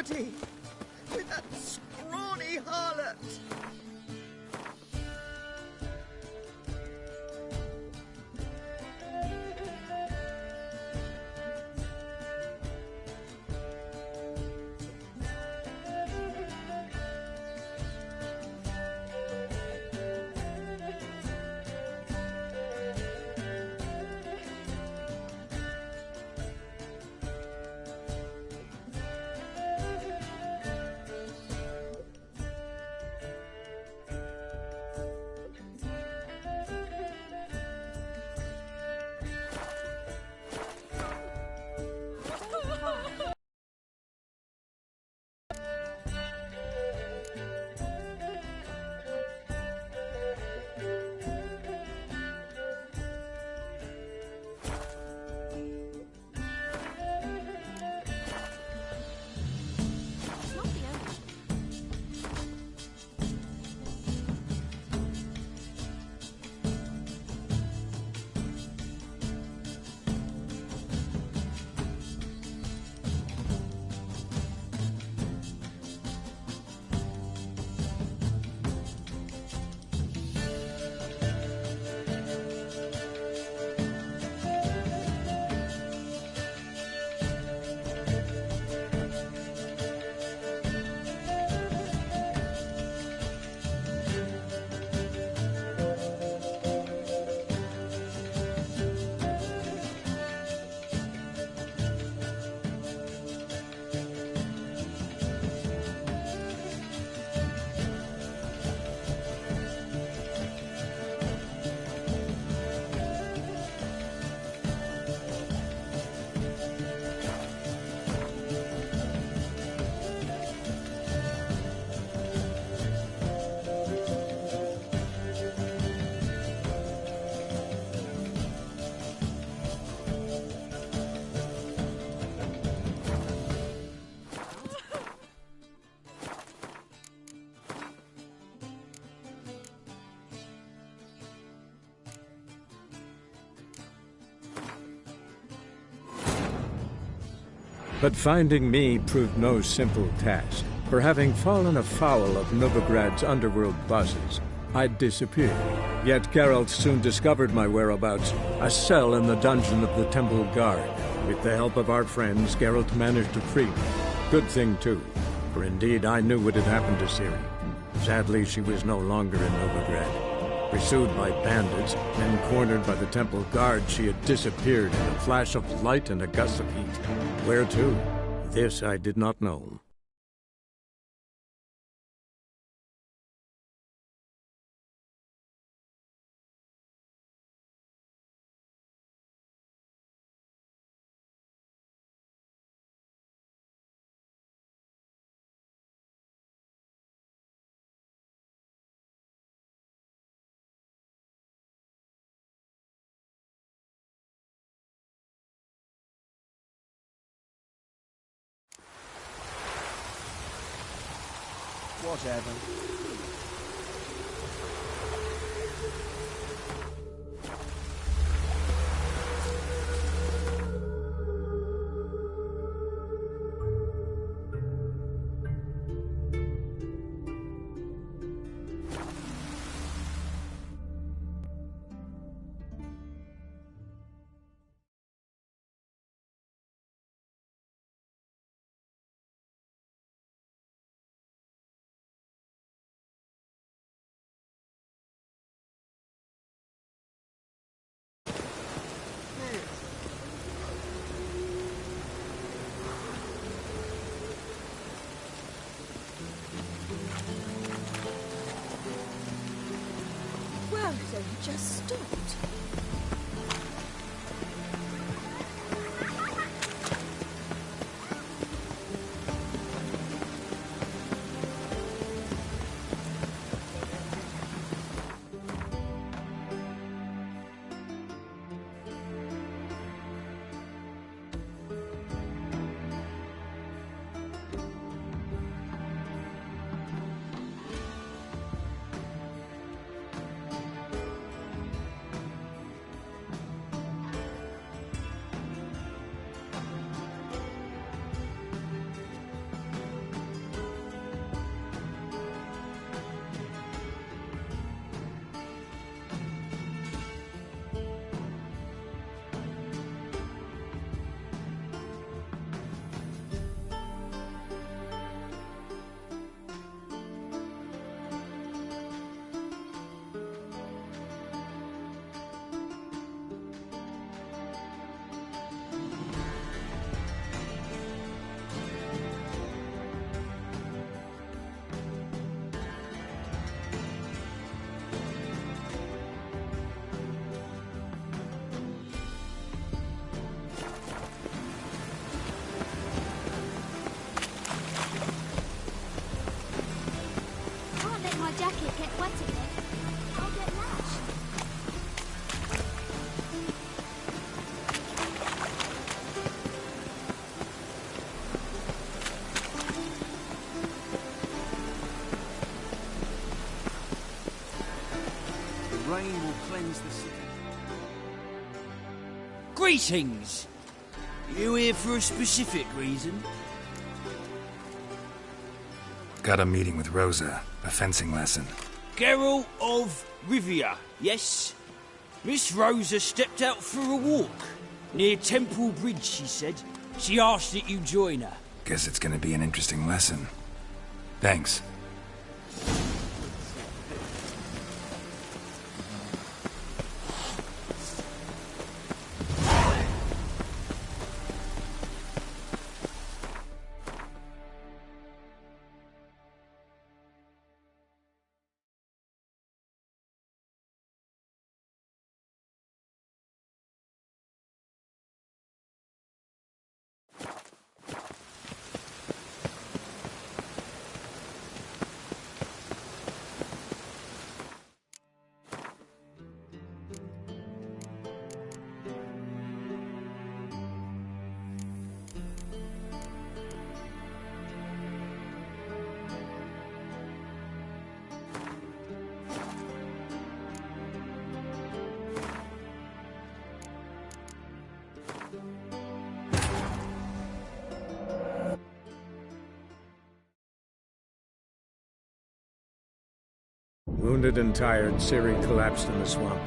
property with that scrawny harlot. But finding me proved no simple task, for having fallen afoul of Novigrad's underworld bosses, I'd disappeared. Yet Geralt soon discovered my whereabouts, a cell in the dungeon of the Temple Guard. With the help of our friends, Geralt managed to free me. Good thing, too, for indeed I knew what had happened to Ciri. Sadly, she was no longer in Novigrad. Pursued by bandits, then cornered by the Temple Guard, she had disappeared in a flash of light and a gust of heat. Where to? This I did not know. Whatever. So you just stopped. What's it, Nick? I'll get lashed. The rain will cleanse the city. Greetings! You here for a specific reason? Got a meeting with Rosa. A fencing lesson. Geralt of Rivia, yes? Miss Rosa stepped out for a walk. Near Temple Bridge, she said. She asked that you join her. Guess it's gonna be an interesting lesson. Thanks. Wounded and tired, Ciri collapsed in the swamp.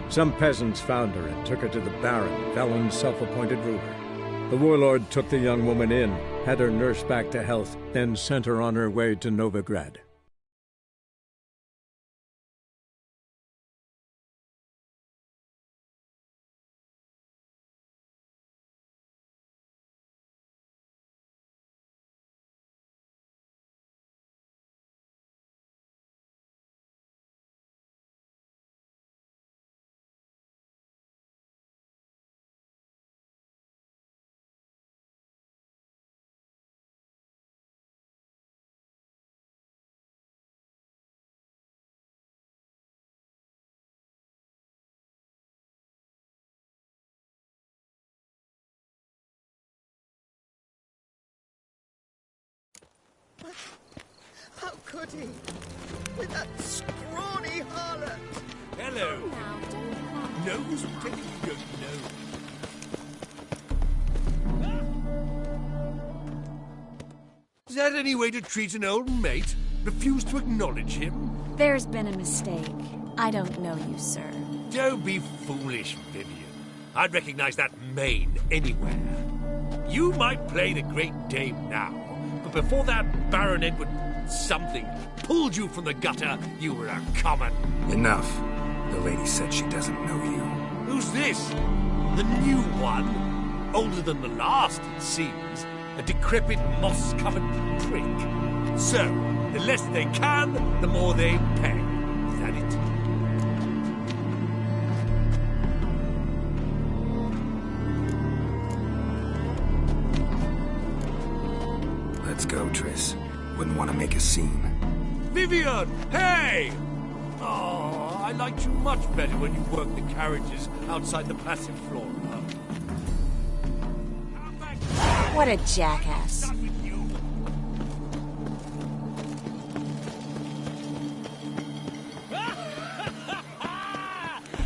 Some peasants found her and took her to the Baron, Velen's self-appointed ruler. The warlord took the young woman in, had her nursed back to health, then sent her on her way to Novigrad. How could he? With that scrawny harlot! Hello! Now, don't cry. Knows what you don't know. Is that any way to treat an old mate? Refuse to acknowledge him? There's been a mistake. I don't know you, sir. Don't be foolish, Vivian. I'd recognize that mane anywhere. You might play the Great Dame now, but before that Baron Edward something pulled you from the gutter, you were a common. Enough. The lady said she doesn't know you. Who's this? The new one? Older than the last, it seems. A decrepit, moss-covered prick. So, the less they can, the more they pay. Is that it? Let's go, Triss. Wouldn't want to make a scene. Vivian! Hey! Oh, I liked you much better when you worked the carriages outside the Passiflora. What a jackass. Start with you.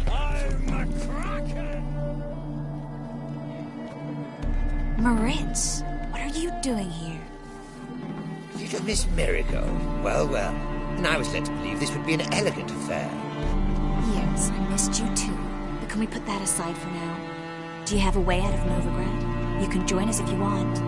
I'm a Kraken! Moritz, what are you doing here? Little Miss Marigold. Well, well. And I was led to believe this would be an elegant affair. Yes, I missed you too. But can we put that aside for now? Do you have a way out of Novigrad? You can join us if you want.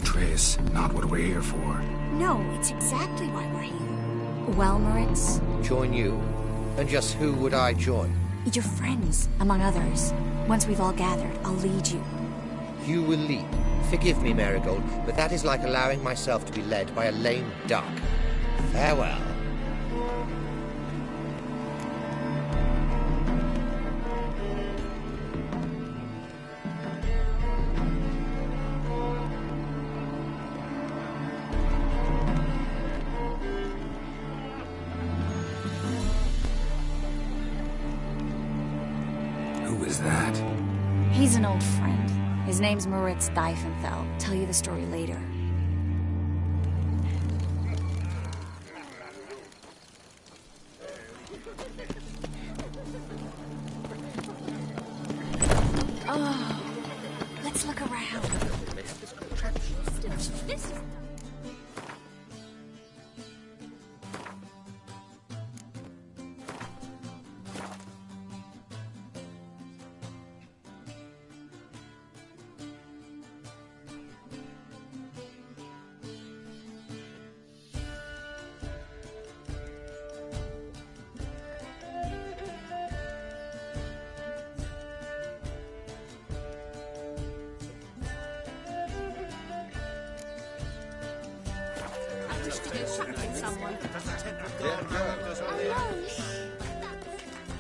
Triss, not what we're here for. No, it's exactly why we're here. Well, Moritz, Join you? And just who would I join? your friends, among others. Once we've all gathered, I'll lead you. you will leap. Forgive me, Marigold, but that is like allowing myself to be led by a lame duck. Farewell. Who was that? He's an old friend. His name's Moritz Diefenfeld. Tell you the story later. Oh, let's look around. This is...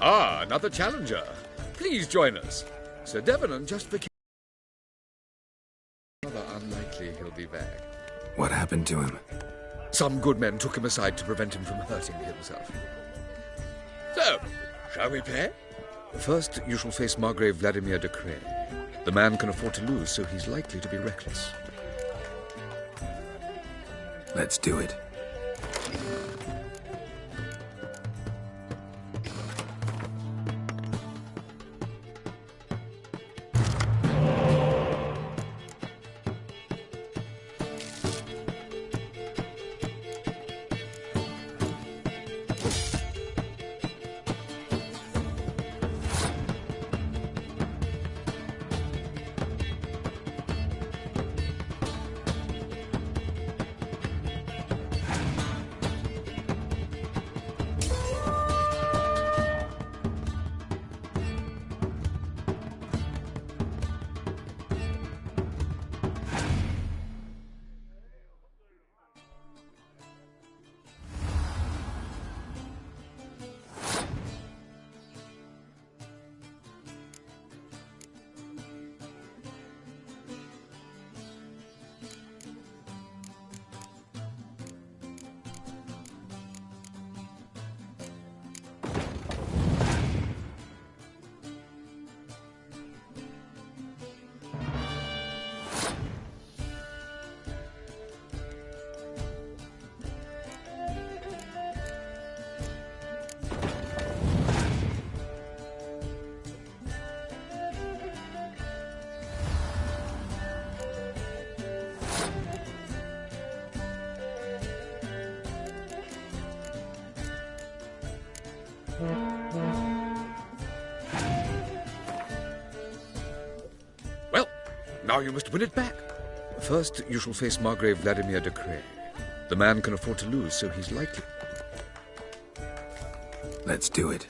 Ah, another challenger. Please join us. Sir Devenant just became... Rather unlikely he'll be back. What happened to him? Some good men took him aside to prevent him from hurting himself. So, shall we play? First, you shall face Margrave Vladimir de Cray. The man can afford to lose, so he's likely to be reckless. Let's do it. Well, now you must win it back. First, you shall face Margrave Vladimir de Cray. The man can afford to lose, so he's likely... Let's do it.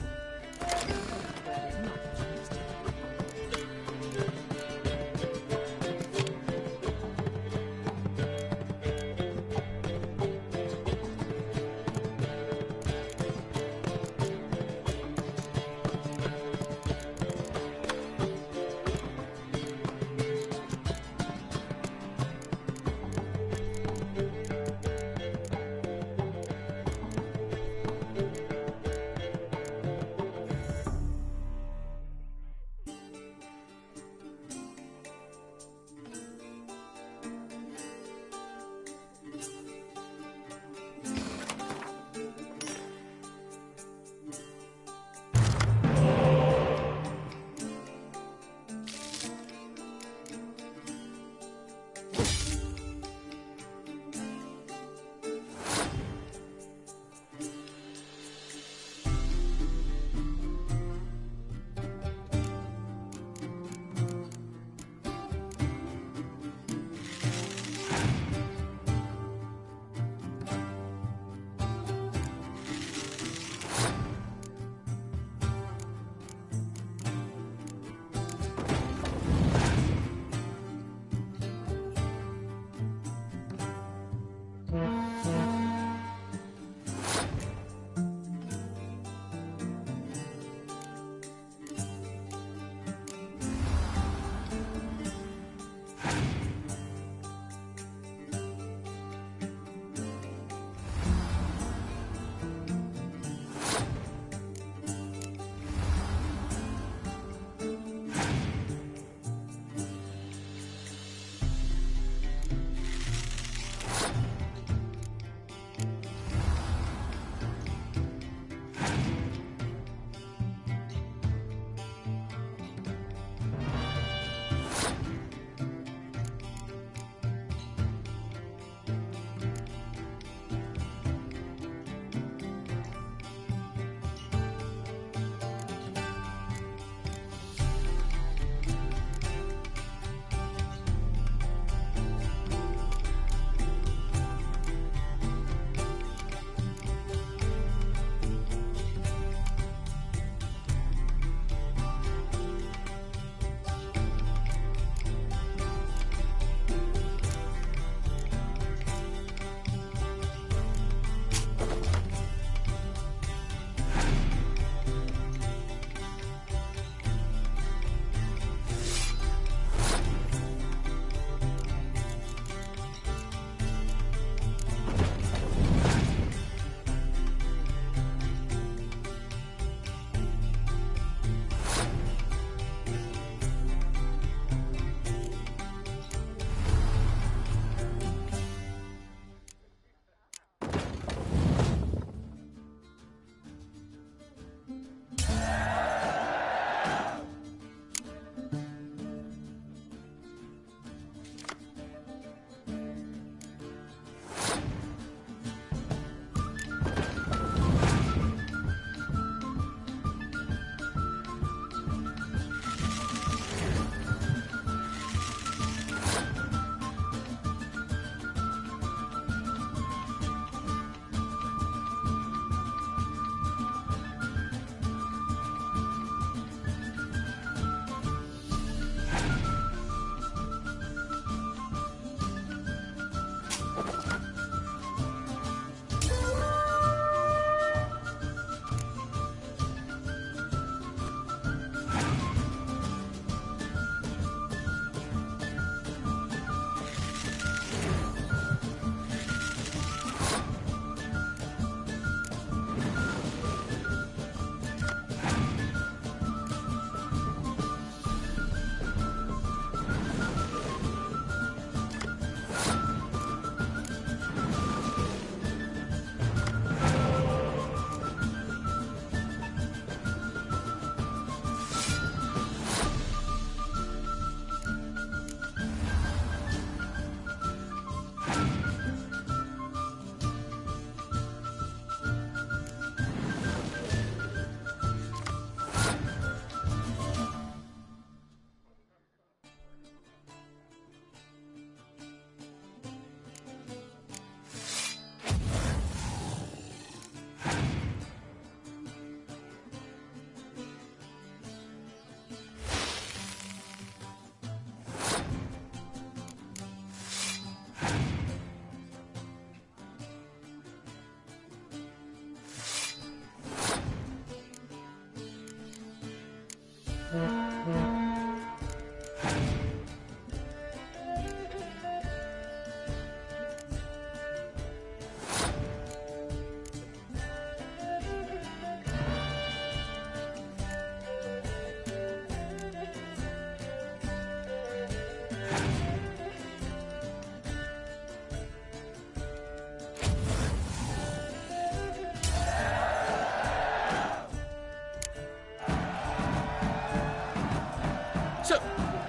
So,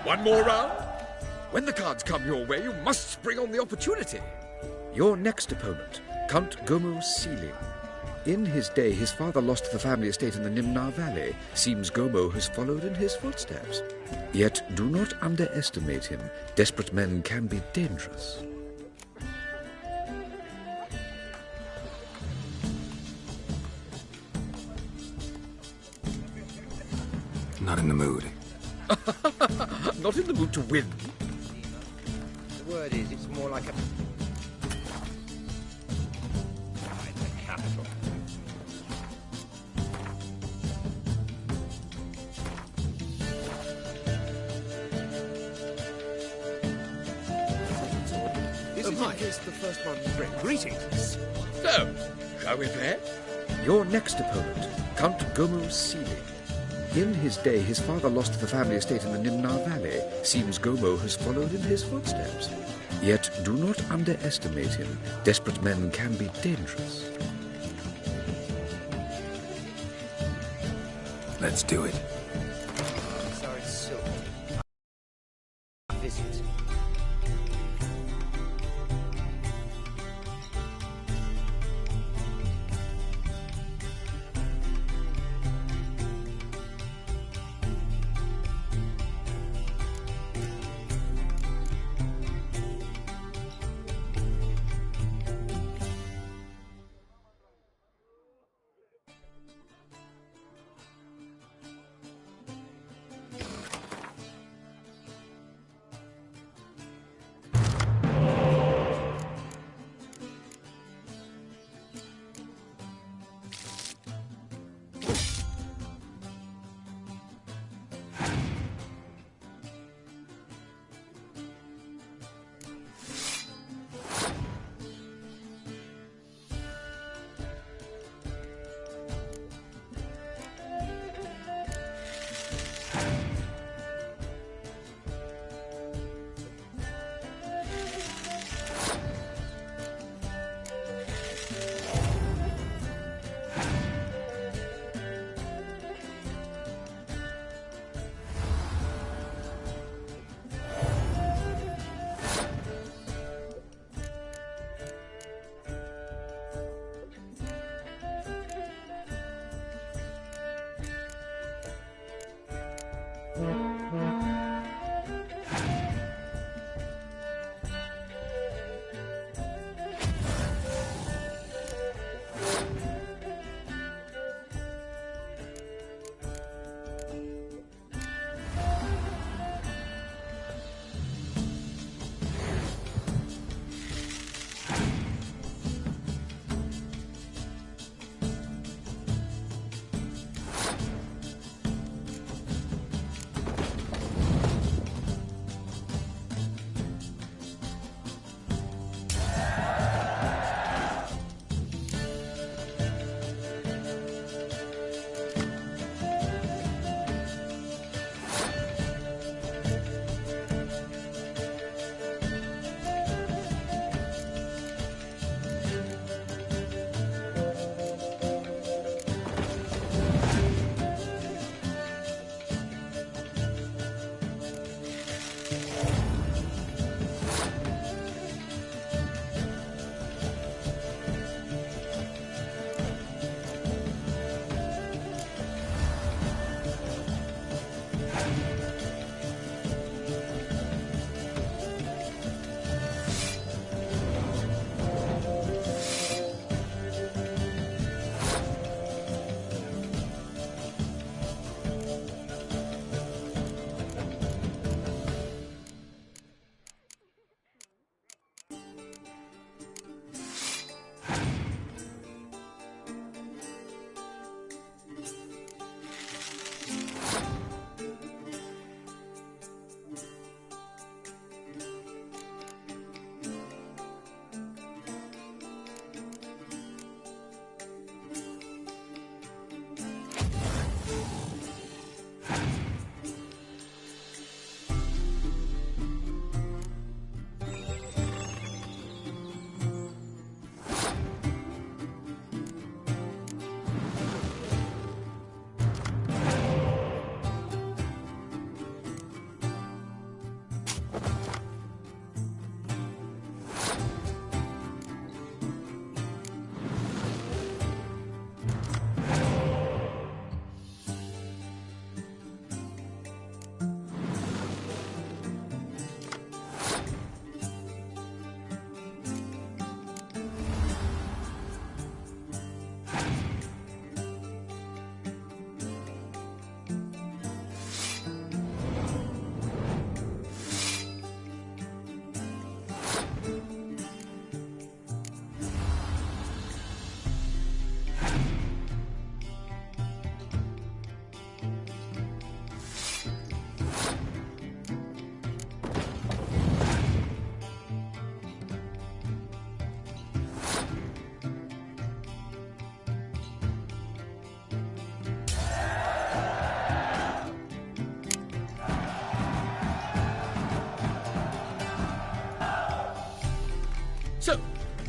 one more round. When the cards come your way, you must spring on the opportunity. Your next opponent, Count Gomo Sealing. In his day, his father lost the family estate in the Nimnar Valley. Seems Gomo has followed in his footsteps. Yet do not underestimate him. Desperate men can be dangerous. Not in the mood. Not in the mood to win. The word is, it's more like a... It's a capital. Isn't in case the first one brings greetings. So, shall we play? Your next opponent, Count Gomo Sealing. In his day, his father lost the family estate in the Nimnar Valley. Seems Gomo has followed in his footsteps. Yet do not underestimate him. Desperate men can be dangerous. Let's do it. Sorry, silver. Visit.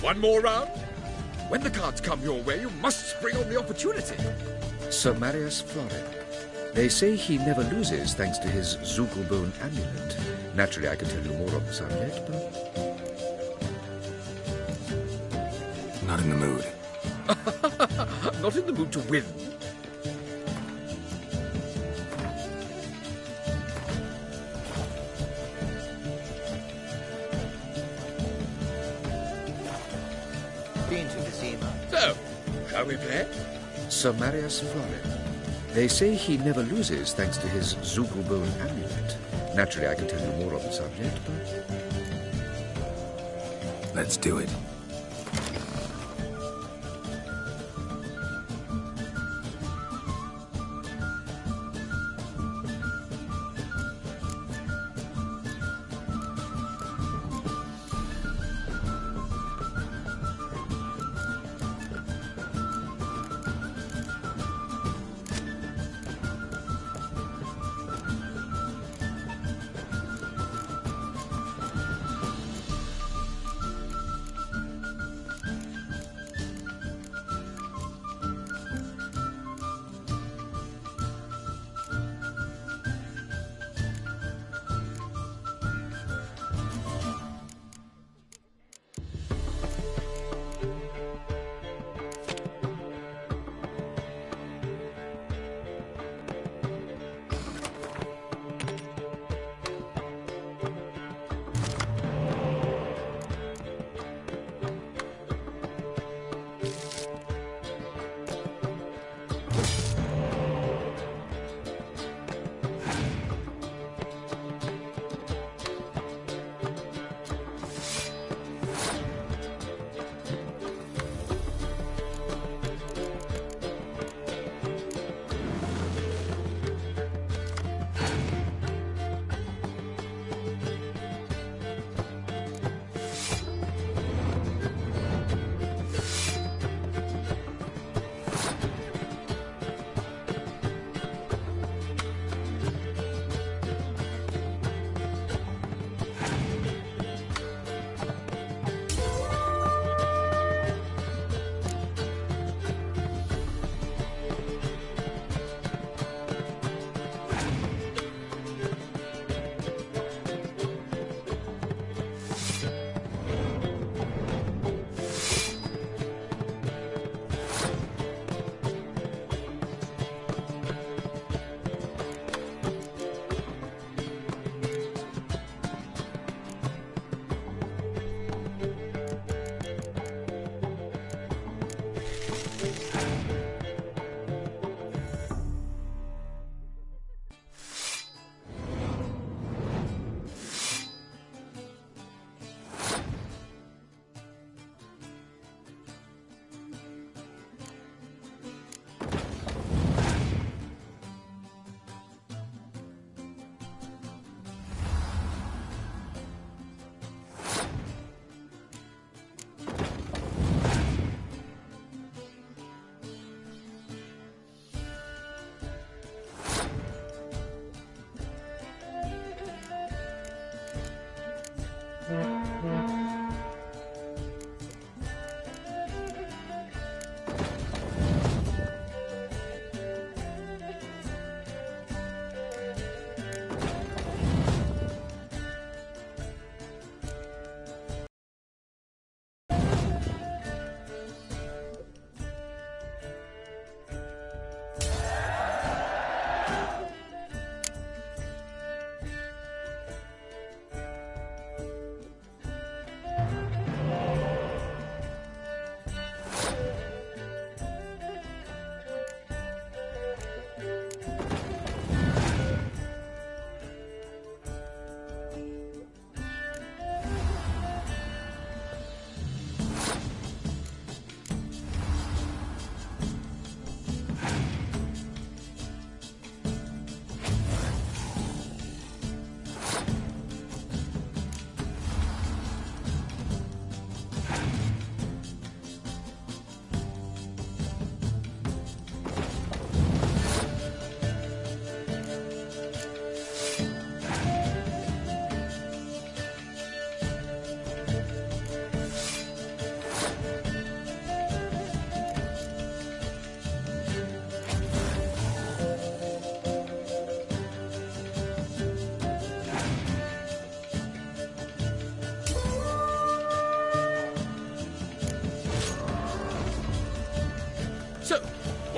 One more round? When the cards come your way, you must spring on the opportunity. Sir Marius Florin. They say he never loses thanks to his Zugelbone amulet. Naturally, I could tell you more on the subject, but... Not in the mood. Not in the mood to win. Been to Vizima. So, shall we play? Sir Marius Florin. They say he never loses thanks to his Zugelbone amulet. Naturally, I can tell you more on the subject, but... Let's do it.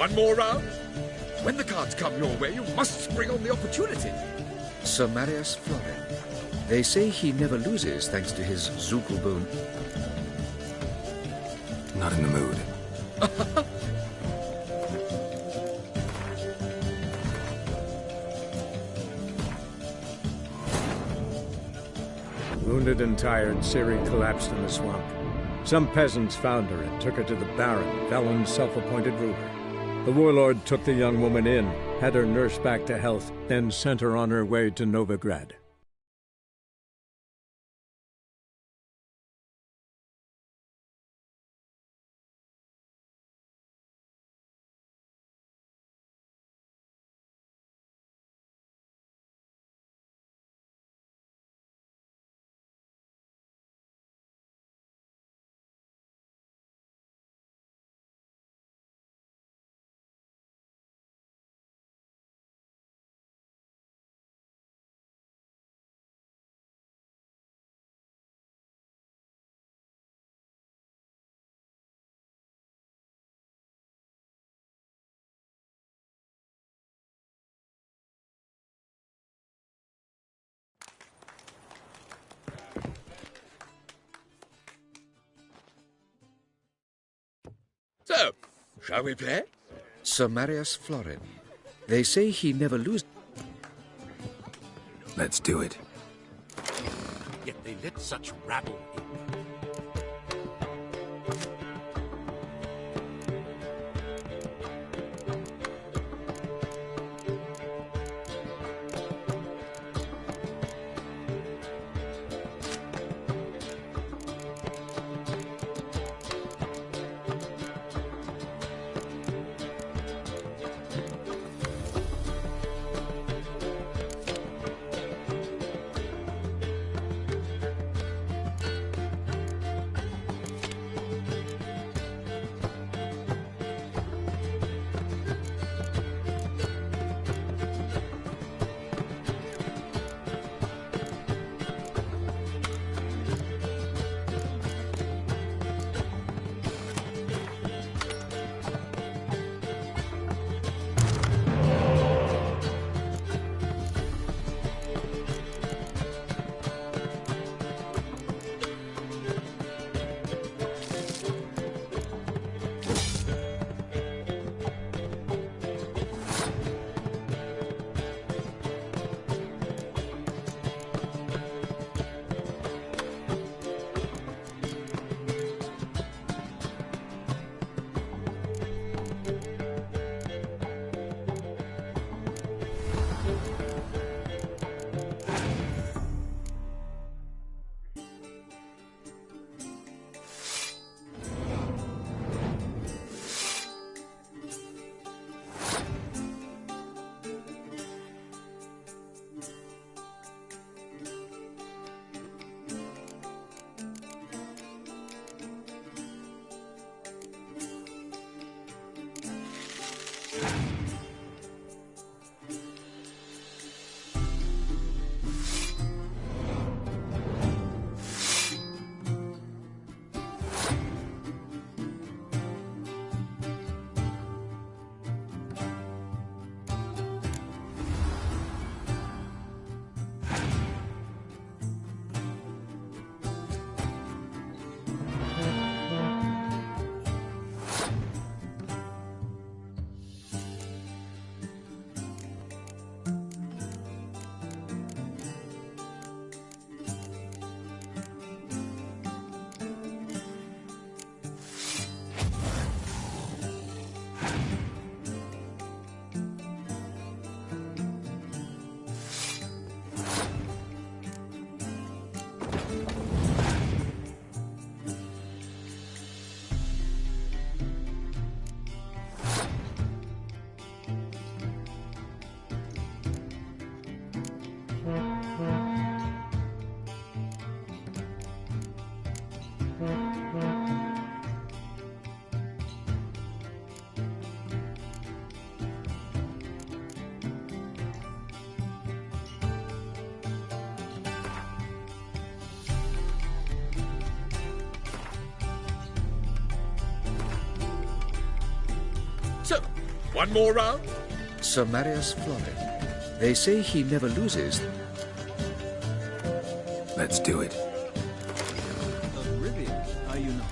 One more round? When the cards come your way, you must spring on the opportunity. Sir Marius Florin. They say he never loses thanks to his Zugelboon. Not in the mood. Wounded and tired, Ciri collapsed in the swamp. Some peasants found her and took her to the Baron, Valen's self-appointed ruler. The warlord took the young woman in, had her nursed back to health, then sent her on her way to Novigrad. So, shall we play? Sir Marius Florin. They say he never loses. Let's do it. Yet they let such rabble in. So, One more round? Sir Marius Florin. They say he never loses. Let's do it. Of Rivia, are you not?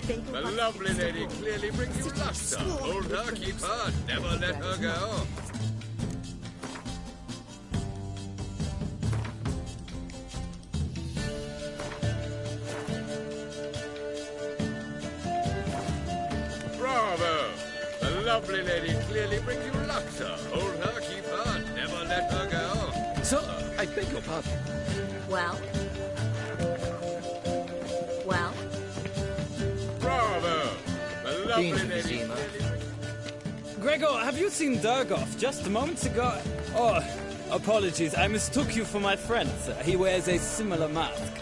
The lovely lady clearly brings you luster. Hold her, keep her, never let her go. Bravo! The lovely lady clearly brings you luster. Hold her, keep her, never let her go. Sir, I beg your pardon. Well? Well? Bravo! The lovely lady. Gregor, have you seen Durgoff just moments ago? Oh, apologies. I mistook you for my friend, sir. He wears a similar mask.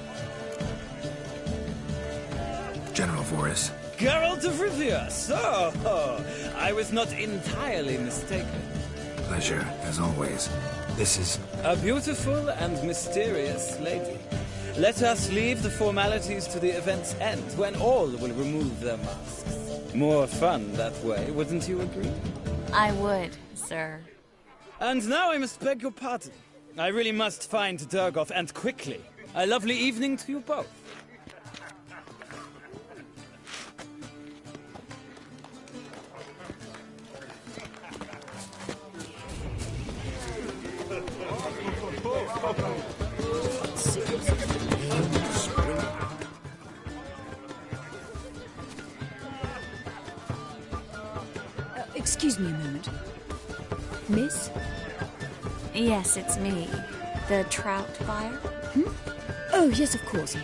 General Voris. Geralt of Rivia, so I was not entirely mistaken. Pleasure, as always. This is... A beautiful and mysterious lady. Let us leave the formalities to the event's end, when all will remove their masks. More fun that way, wouldn't you agree? I would, sir. And now I must beg your pardon. I really must find Durgoff, and quickly. A lovely evening to you both. Excuse me a moment. Miss? Yes, it's me. The trout buyer? Oh, yes, of course.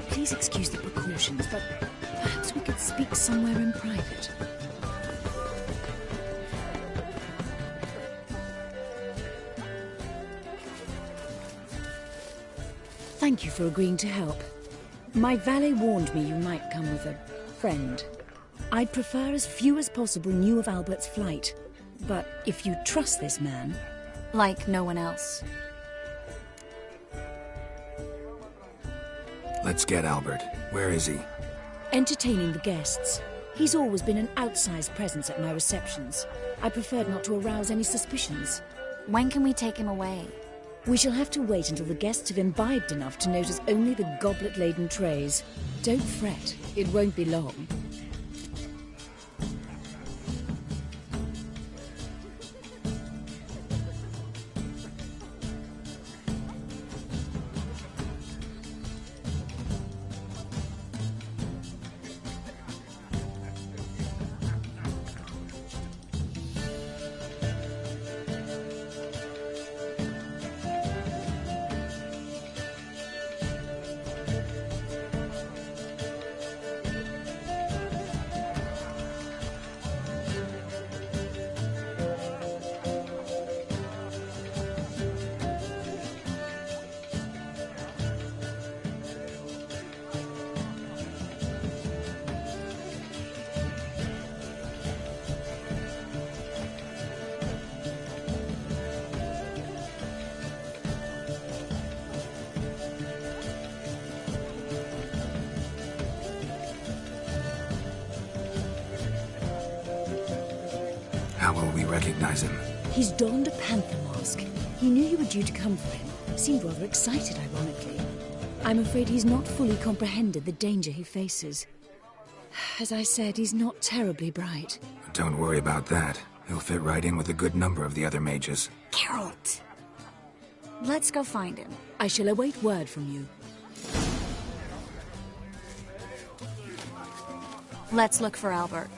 Please excuse the precautions, but perhaps we could speak somewhere in private. Thank you for agreeing to help. My valet warned me you might come with a friend. I'd prefer as few as possible knew of Albert's flight. But if you trust this man... Like no one else. Let's get Albert. Where is he? Entertaining the guests. He's always been an outsized presence at my receptions. I preferred not to arouse any suspicions. When can we take him away? We shall have to wait until the guests have imbibed enough to notice only the goblet-laden trays. Don't fret. It won't be long. How will we recognize him? He's donned a panther mask. He knew you were due to come for him. Seemed rather excited, ironically. I'm afraid he's not fully comprehended the danger he faces. As I said, he's not terribly bright. Don't worry about that. He'll fit right in with a good number of the other mages. Geralt! Let's go find him. I shall await word from you. Let's look for Albert.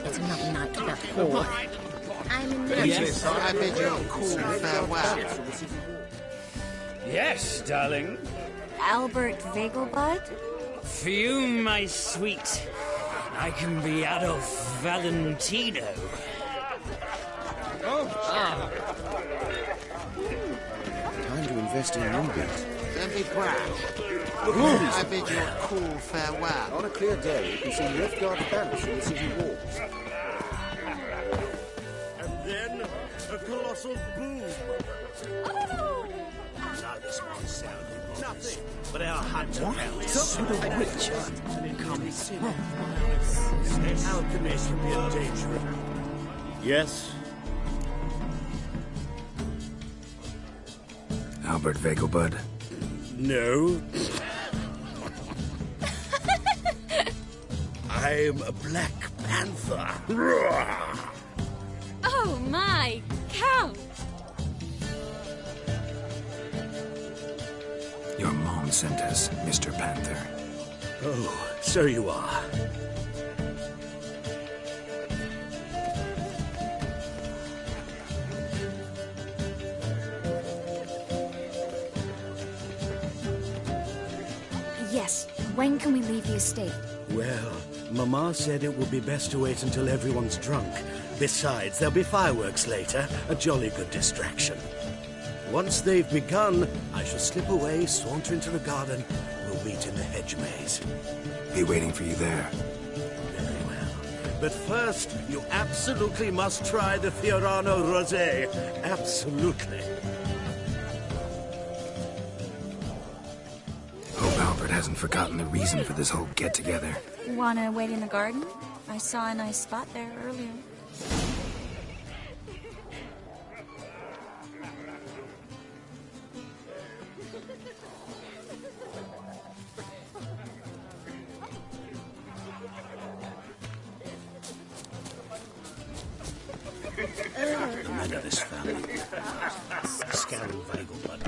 It's another night without whore. I'm in the Yes. I bid you a cool farewell. Yes, darling. Albert Vegelbud? For you, my sweet, I can be Adolf Valentino. Time to invest in moonbeams. Don't be brash. I bid you a cool farewell. On a clear day, you can see Nilfgaard's banners from the city walls. And then a colossal boom. Now this one sounded nothing, but our hunter found it. So the witch. Alchemist can be a danger. Yes? Albert Vegelbud. No. I'm a Black Panther. Oh my, Count! Your mom sent us, Mr. Panther. Oh, so you are. When can we leave the estate? Well, Mama said it would be best to wait until everyone's drunk. Besides, there'll be fireworks later, a jolly good distraction. Once they've begun, I shall slip away, saunter into the garden. We'll meet in the hedge maze. Be waiting for you there. Very well. But first, you absolutely must try the Fiorano Rosé. Absolutely. Hope Albert hasn't forgotten the reason for this whole get-together. Wanna wait in the garden? I saw a nice spot there earlier. The men of this family. Scouring Weigel blood.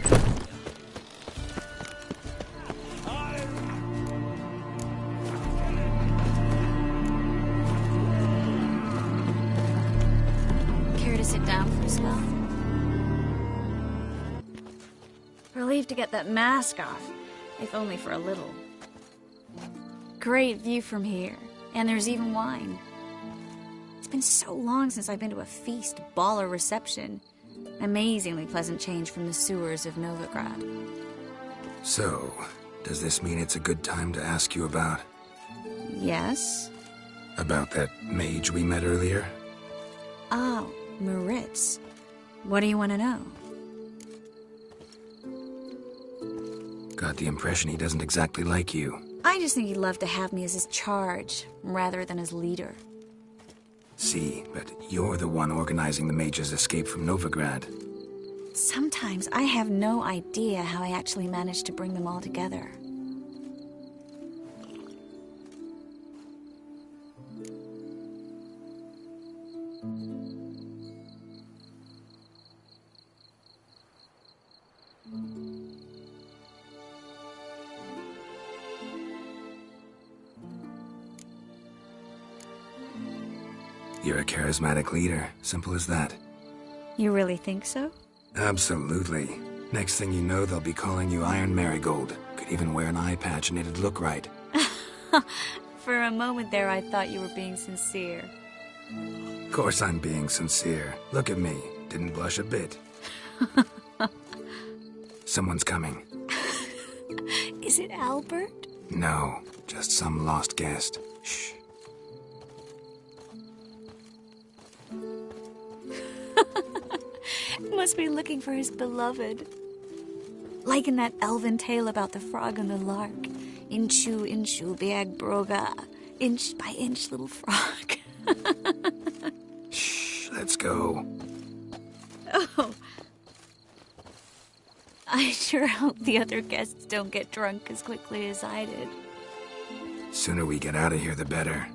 Care to sit down for a spell? Relieved to get that mask off, if only for a little. Great view from here, and there's even wine. It's been so long since I've been to a feast, ball, or reception. Amazingly pleasant change from the sewers of Novigrad. So, does this mean it's a good time to ask you about... Yes? About that mage we met earlier? Oh, Moritz. What do you want to know? Got the impression he doesn't exactly like you. I just think he'd love to have me as his charge, rather than his leader. See, but you're the one organizing the mage's escape from Novigrad. Sometimes I have no idea how I actually managed to bring them all together. You're a charismatic leader. Simple as that. You really think so? Absolutely. Next thing you know, they'll be calling you Iron Marigold. Could even wear an eye patch and it'd look right. For a moment there, I thought you were being sincere. Of course I'm being sincere. Look at me. Didn't blush a bit. Someone's coming. Is it Albert? No, just some lost guest. Shh. Must be looking for his beloved. Like in that elven tale about the frog and the lark. Inchu, inchu, biag broga. Inch by inch, little frog. Shh, let's go. Oh. I sure hope the other guests don't get drunk as quickly as I did. Sooner we get out of here, the better.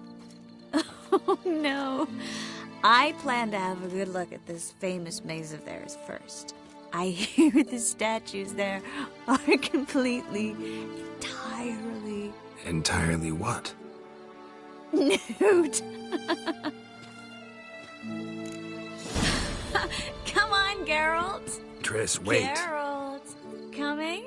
Oh, no. I plan to have a good look at this famous maze of theirs first. I hear the statues there are completely, entirely... Entirely what? Nude. Come on, Geralt. Triss, wait. Geralt. Coming?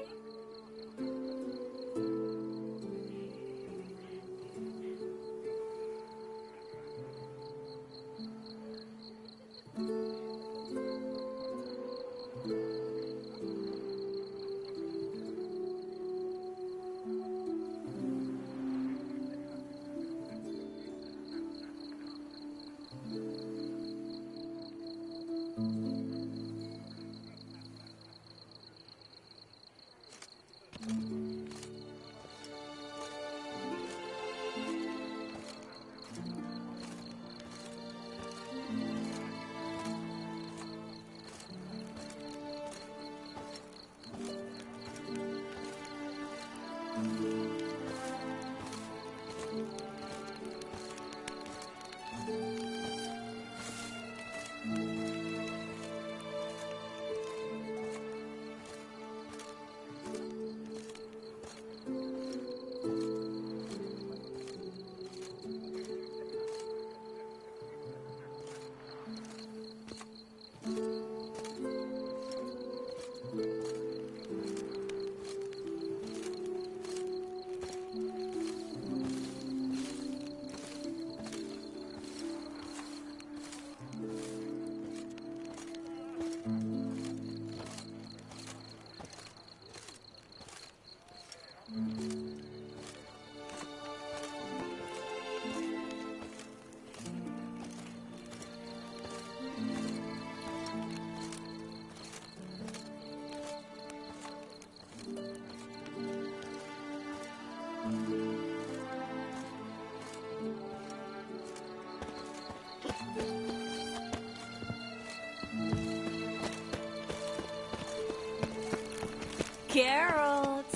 Geralt,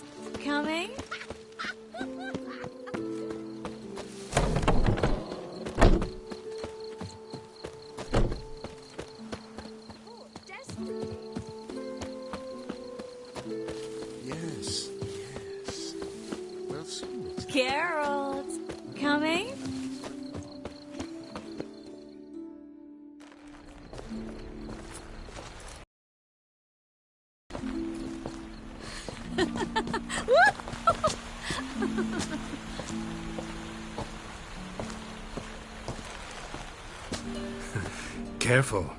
coming? Yes, yes. Well seen. Geralt, coming? Careful.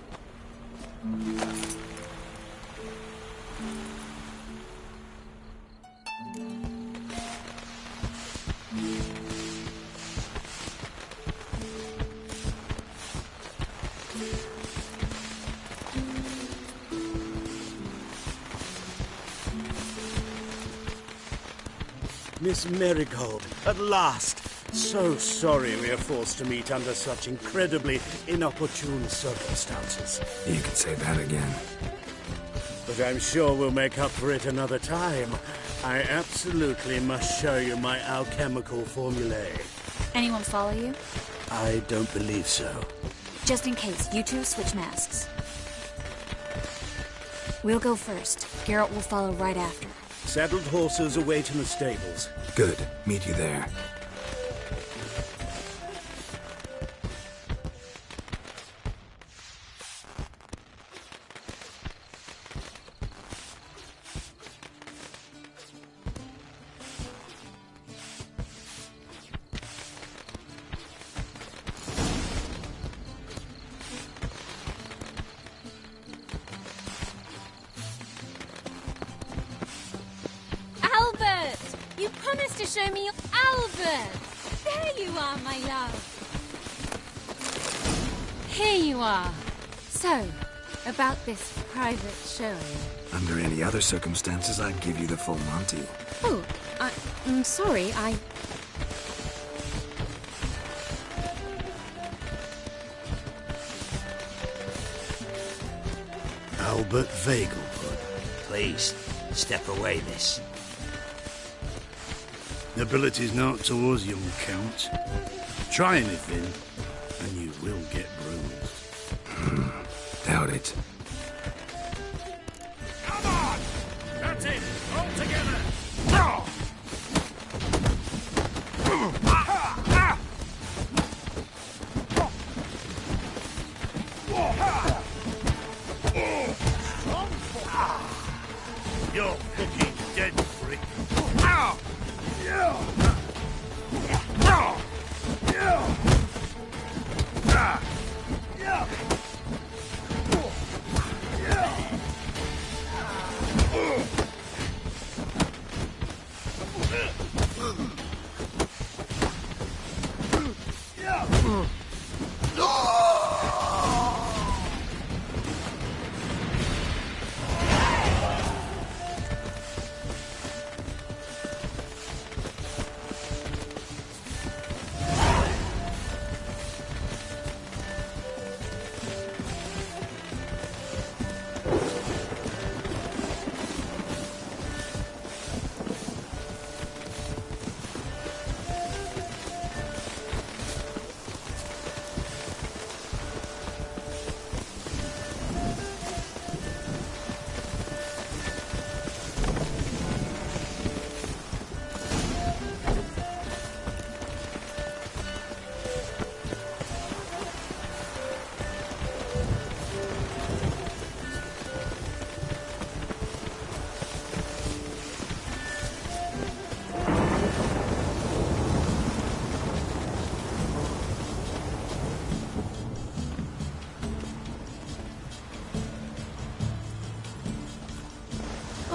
Miss Marigold, at last! So sorry we are forced to meet under such incredibly inopportune circumstances. You could say that again. But I'm sure we'll make up for it another time. I absolutely must show you my alchemical formulae. Anyone follow you? I don't believe so. Just in case, you two switch masks. We'll go first. Geralt will follow right after. Saddled horses await in the stables. Good. Meet you there. Albert! You promised to show me your Albert! There you are, my love. Here you are. So, about this private showing. Under any other circumstances, I'd give you the full Monty. Oh, I'm sorry, Albert Vegelbud. Please, step away, miss. Nobility's not towards young Count. Try anything, and you will get bruised. Doubt it. Come on! That's it! All together! You're fucking dead, freak.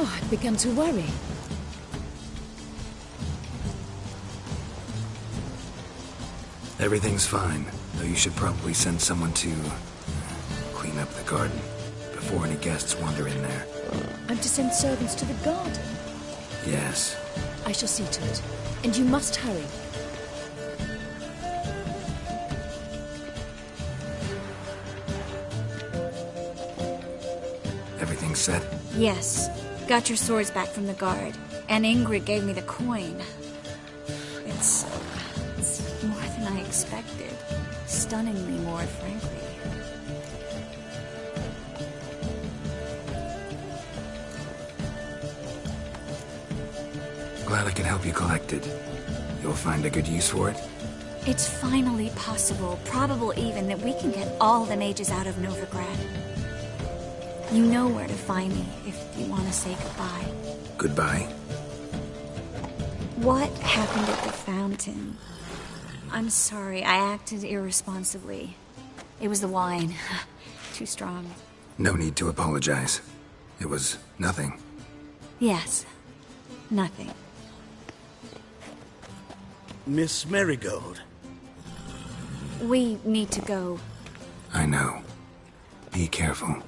Oh, I've begun to worry. Everything's fine, though you should probably send someone to clean up the garden before any guests wander in there. I'm to send servants to the garden? Yes. I shall see to it. And you must hurry. Everything's set? Yes. got your swords back from the guard, and Ingrid gave me the coin. It's more than I expected. Stunningly more, frankly. Glad I can help you collect it. You'll find a good use for it? It's finally possible, probable even, that we can get all the mages out of Novigrad. You know where to find me if you want to say goodbye. Goodbye? What happened at the fountain? I'm sorry, I acted irresponsibly. It was the wine. Too strong. No need to apologize. It was nothing. Yes. Nothing. Miss Marigold. We need to go. I know. Be careful.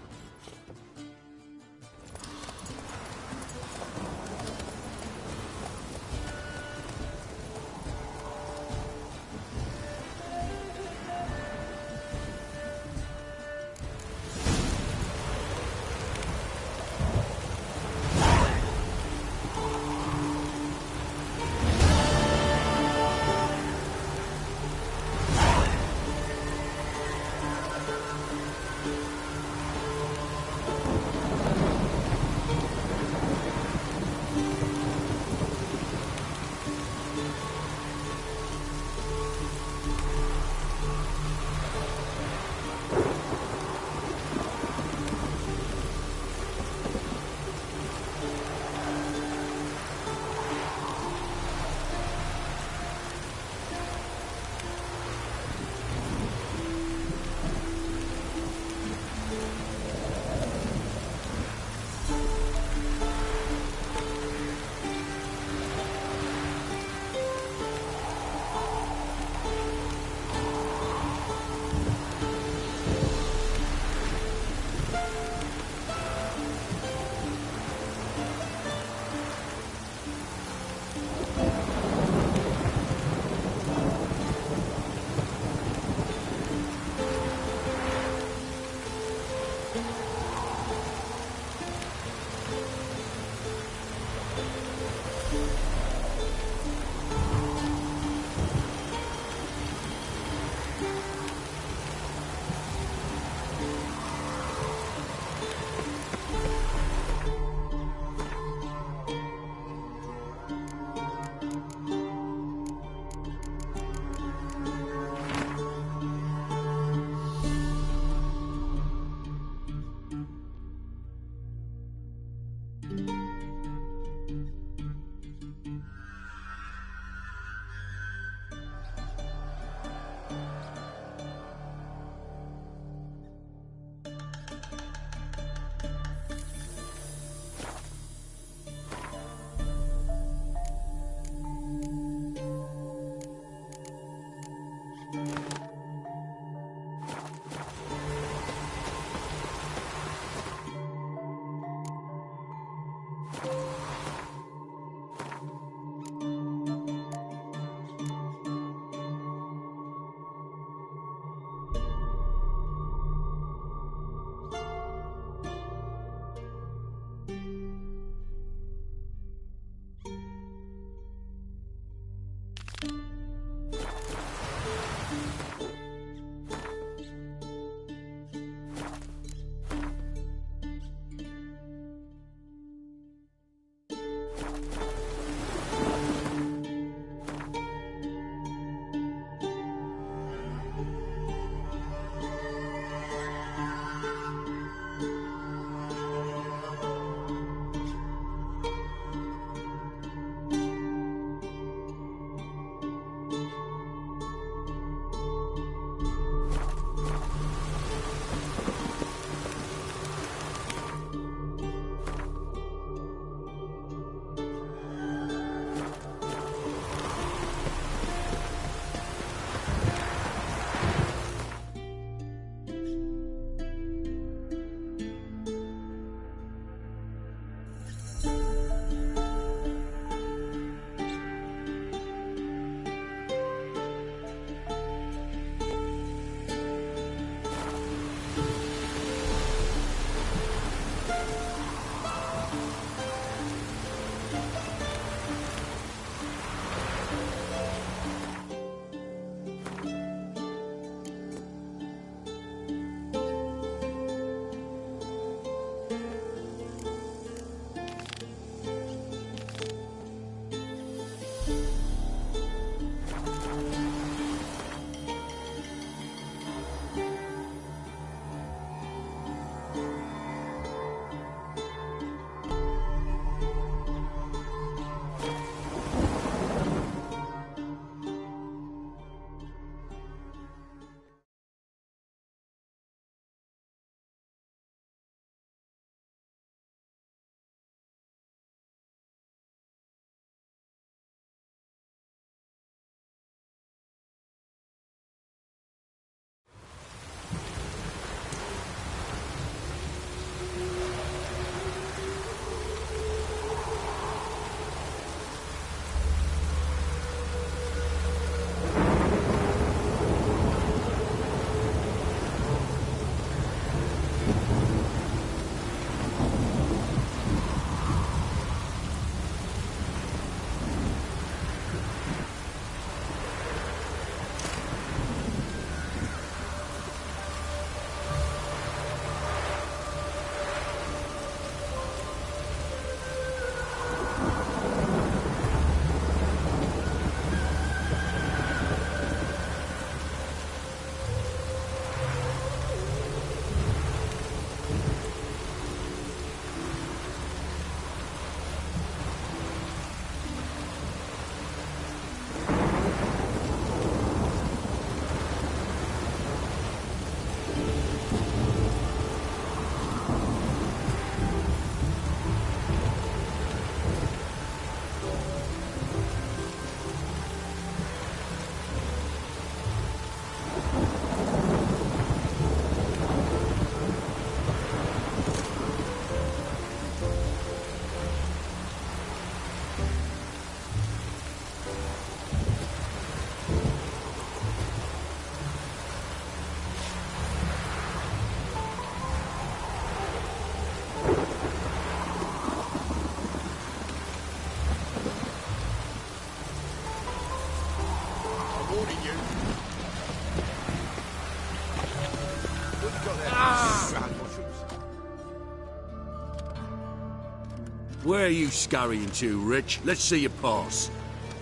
Where are you scurrying to, Rich? Let's see your pass.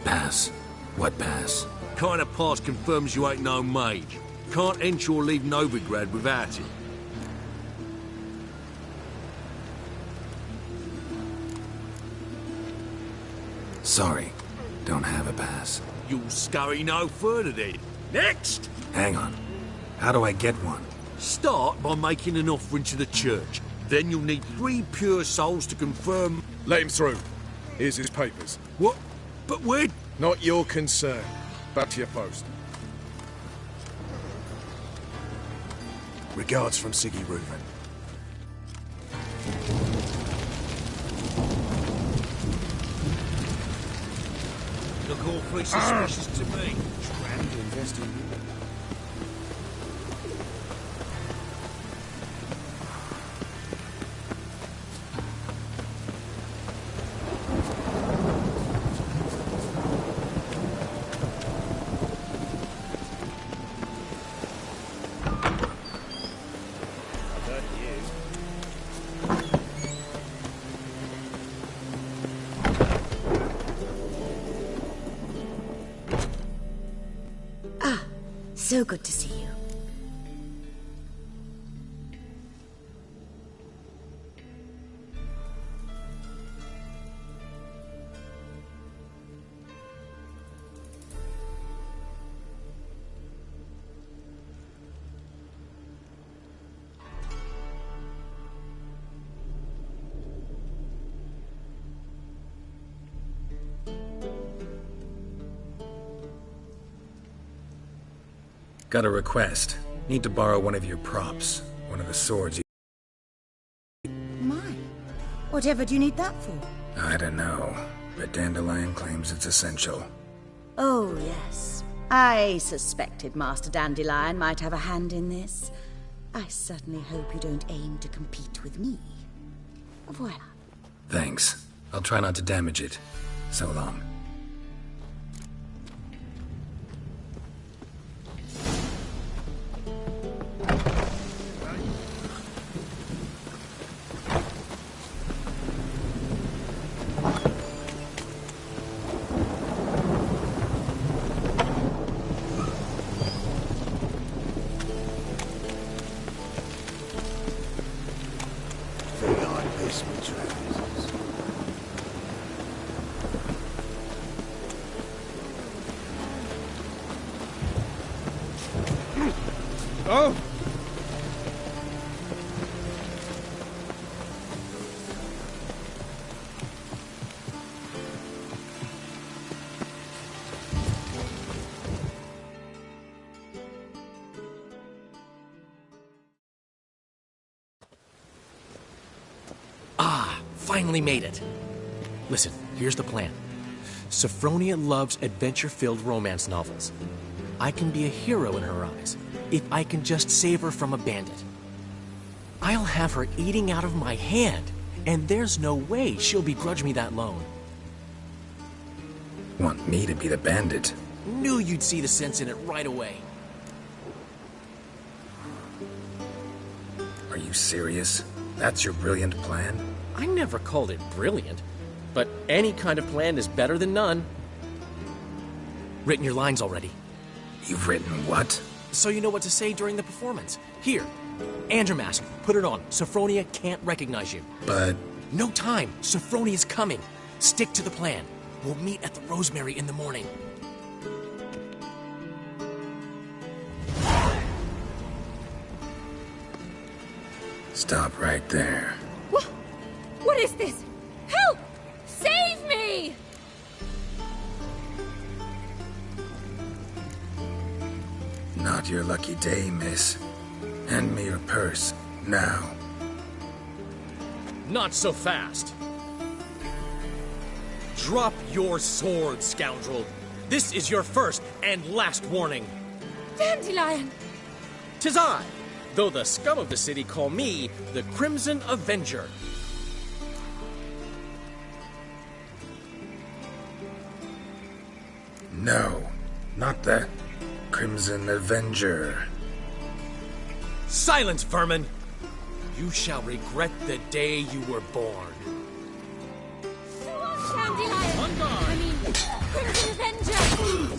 Pass? What pass? Kind of pass confirms you ain't no mage. Can't enter or leave Novigrad without it. Sorry, don't have a pass. You'll scurry no further then. Next! Hang on. How do I get one? Start by making an offering to the church. Then you'll need 3 pure souls to confirm... Let him through. Here's his papers. What? But where... Not your concern. Back to your post. Regards from Siggy Reuven. Look awfully suspicious to me. Trying to invest in you. So good to see you. Got a request. Need to borrow one of your props. One of the swords you... My. Whatever do you need that for? I don't know, but Dandelion claims it's essential. Oh, yes. I suspected Master Dandelion might have a hand in this. I certainly hope you don't aim to compete with me. Voila. Thanks. I'll try not to damage it. So long. Oh! Finally made it. Listen, here's the plan. Sophronia loves adventure-filled romance novels. I can be a hero in her eyes if I can just save her from a bandit. I'll have her eating out of my hand, and there's no way she'll begrudge me that loan. Want me to be the bandit? Knew you'd see the sense in it right away. Are you serious? That's your brilliant plan? I never called it brilliant, but any kind of plan is better than none. Written your lines already. You've written what? So you know what to say during the performance. Here, Andromask, put it on. Sophronia can't recognize you. But... No time. Sophronia's coming. Stick to the plan. We'll meet at the Rosemary in the morning. Stop right there. What is this? Help! Save me! Not your lucky day, miss. Hand me your purse, now. Not so fast. Drop your sword, scoundrel. This is your first and last warning. Dandelion! 'Tis I, though the scum of the city call me the Crimson Avenger. No, not the Crimson Avenger. Silence, vermin! You shall regret the day you were born. Dandelion! I mean, Crimson Avenger!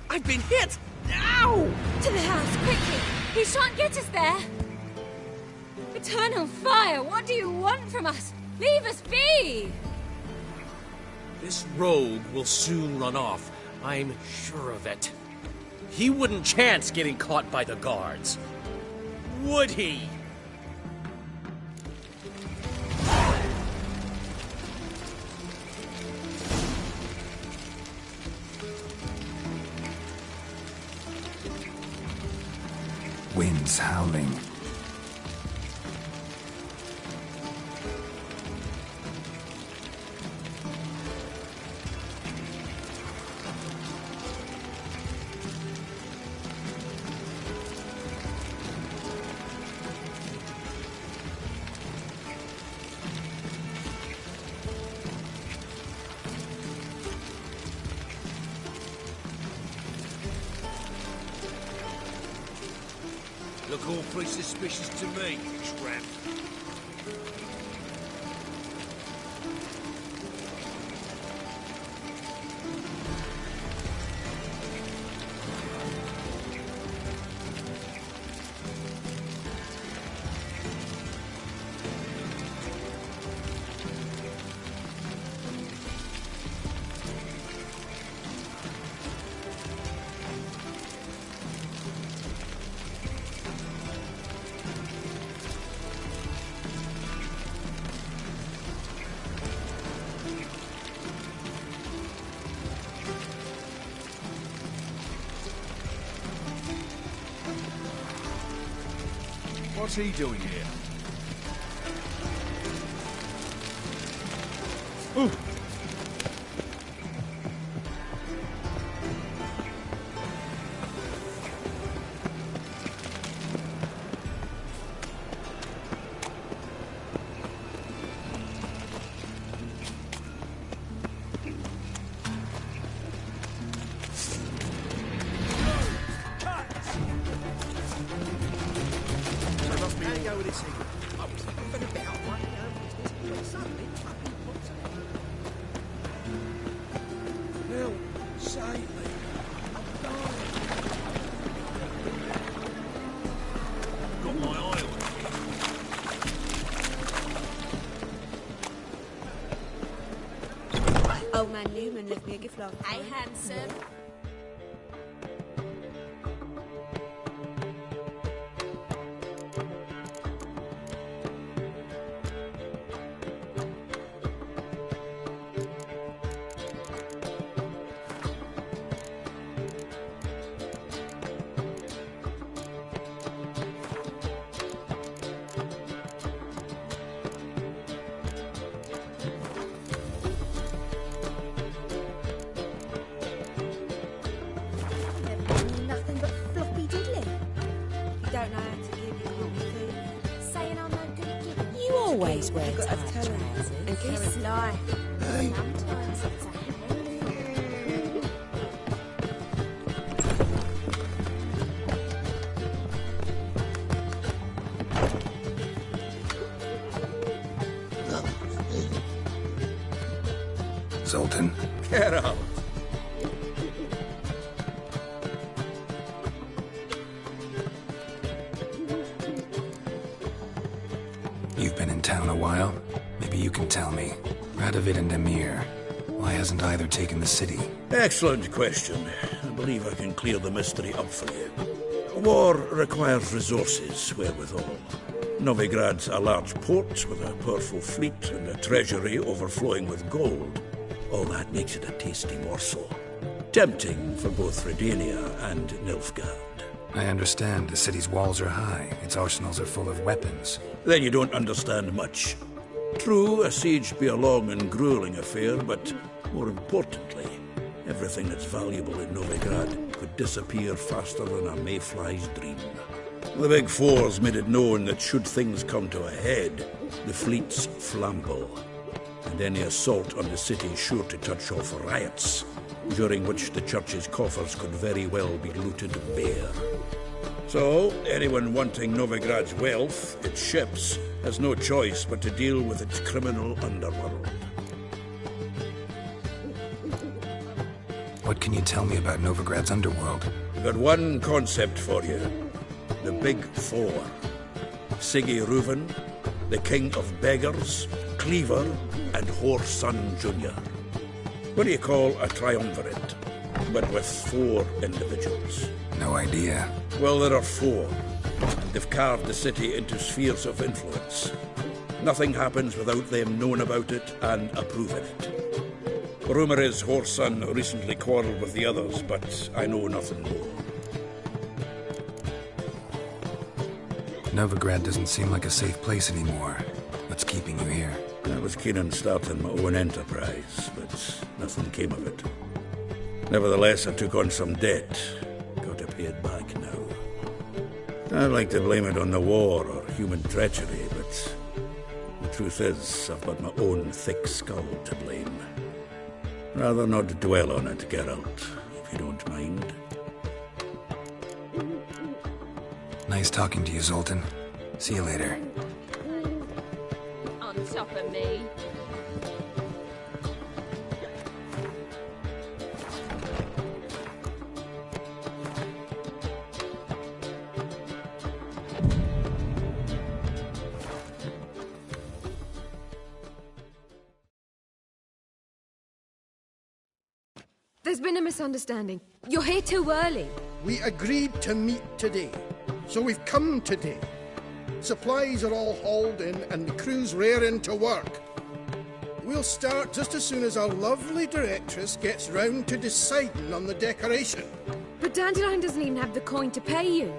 I've been hit! Ow! To the house, quickly! He shan't get us there! Eternal fire, what do you want from us? Leave us be! This rogue will soon run off. I'm sure of it. He wouldn't chance getting caught by the guards. Would he? Winds howling. Look awfully suspicious to me, tramp. What's he doing here? Ooh. Old man Newman left me a gift last Hey, handsome. Nothing but floppy diddly. You don't know how to give your mum food. Saying I'm no good at giving. You always wear You've got tight to tell him trousers. and keep it sly. Sometimes it's a Zoltan. Get out. You've been in town a while. Maybe you can tell me. Radovid and Emir. Why hasn't either taken the city? Excellent question. I believe I can clear the mystery up for you. War requires resources, wherewithal. Novigrad's a large port with a powerful fleet and a treasury overflowing with gold. All that makes it a tasty morsel. Tempting for both Redania and Nilfgaard. I understand the city's walls are high. Its arsenals are full of weapons. Then you don't understand much. True, a siege be a long and grueling affair, but more importantly, everything that's valuable in Novigrad could disappear faster than a mayfly's dream. The Big Four's made it known that should things come to a head, the fleet's flammable, and any assault on the city is sure to touch off riots. during which the church's coffers could very well be looted bare. So, anyone wanting Novigrad's wealth, its ships, has no choice but to deal with its criminal underworld. What can you tell me about Novigrad's underworld? I've got one concept for you. The Big Four. Siggy Reuven, the King of Beggars, Cleaver, and Whoreson Jr. What do you call a triumvirate, but with 4 individuals? No idea. Well, there are 4. They've carved the city into spheres of influence. Nothing happens without them knowing about it and approving it. Rumour is Whoreson recently quarrelled with the others, but I know nothing more. Novigrad doesn't seem like a safe place anymore. What's keeping you here? I was keen on starting my own enterprise, but nothing came of it. Nevertheless, I took on some debt. Got to pay it back now. I'd like to blame it on the war or human treachery, but the truth is, I've got my own thick skull to blame. Rather not dwell on it, Geralt, if you don't mind. Nice talking to you, Zoltan. See you later. On top of me. There's been a misunderstanding. You're here too early. We agreed to meet today, so we've come today. Supplies are all hauled in and the crew's raring to work. We'll start just as soon as our lovely directress gets round to deciding on the decoration. But Dandelion doesn't even have the coin to pay you.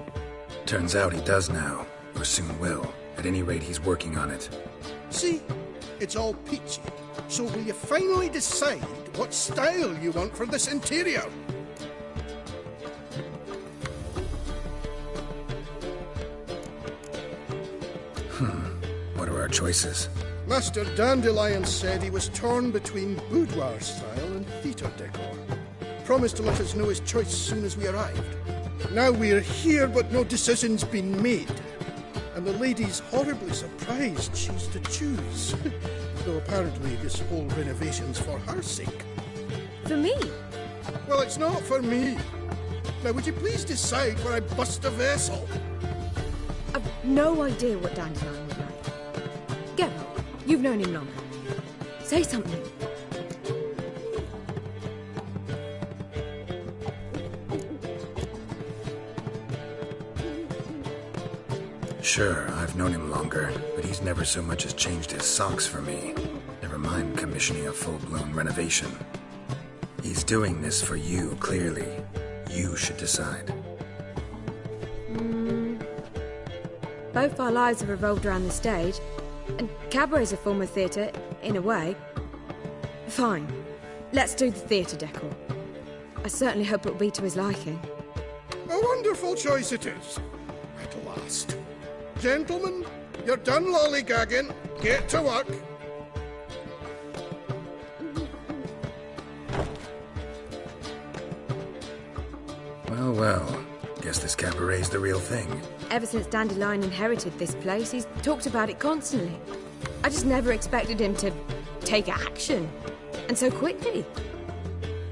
Turns out he does now, or soon will. At any rate, he's working on it. See? It's all peachy. So will you finally decide what style you want for this interior? What are our choices? Master Dandelion said he was torn between boudoir style and theatre decor. Promised to let us know his choice as soon as we arrived. Now we're here, but no decision's been made. And the lady's horribly surprised she's to choose. Though apparently this whole renovation's for her sake. For me? Well, it's not for me. Now, would you please decide where I bust a vessel? I've no idea what Dandelion would like. Geralt, you've known him longer. Say something. Sure, I've known him longer, but he's never so much as changed his socks for me. Never mind commissioning a full-blown renovation. He's doing this for you, clearly. You should decide. Both our lives have revolved around the stage, and cabaret's a form of theatre, in a way. Fine. Let's do the theatre decor. I certainly hope it'll be to his liking. A wonderful choice it is. At last. Gentlemen, you're done lollygagging. Get to work. Well, well. Guess this cabaret's the real thing. Ever since Dandelion inherited this place, he's talked about it constantly. I just never expected him to take action. And so quickly.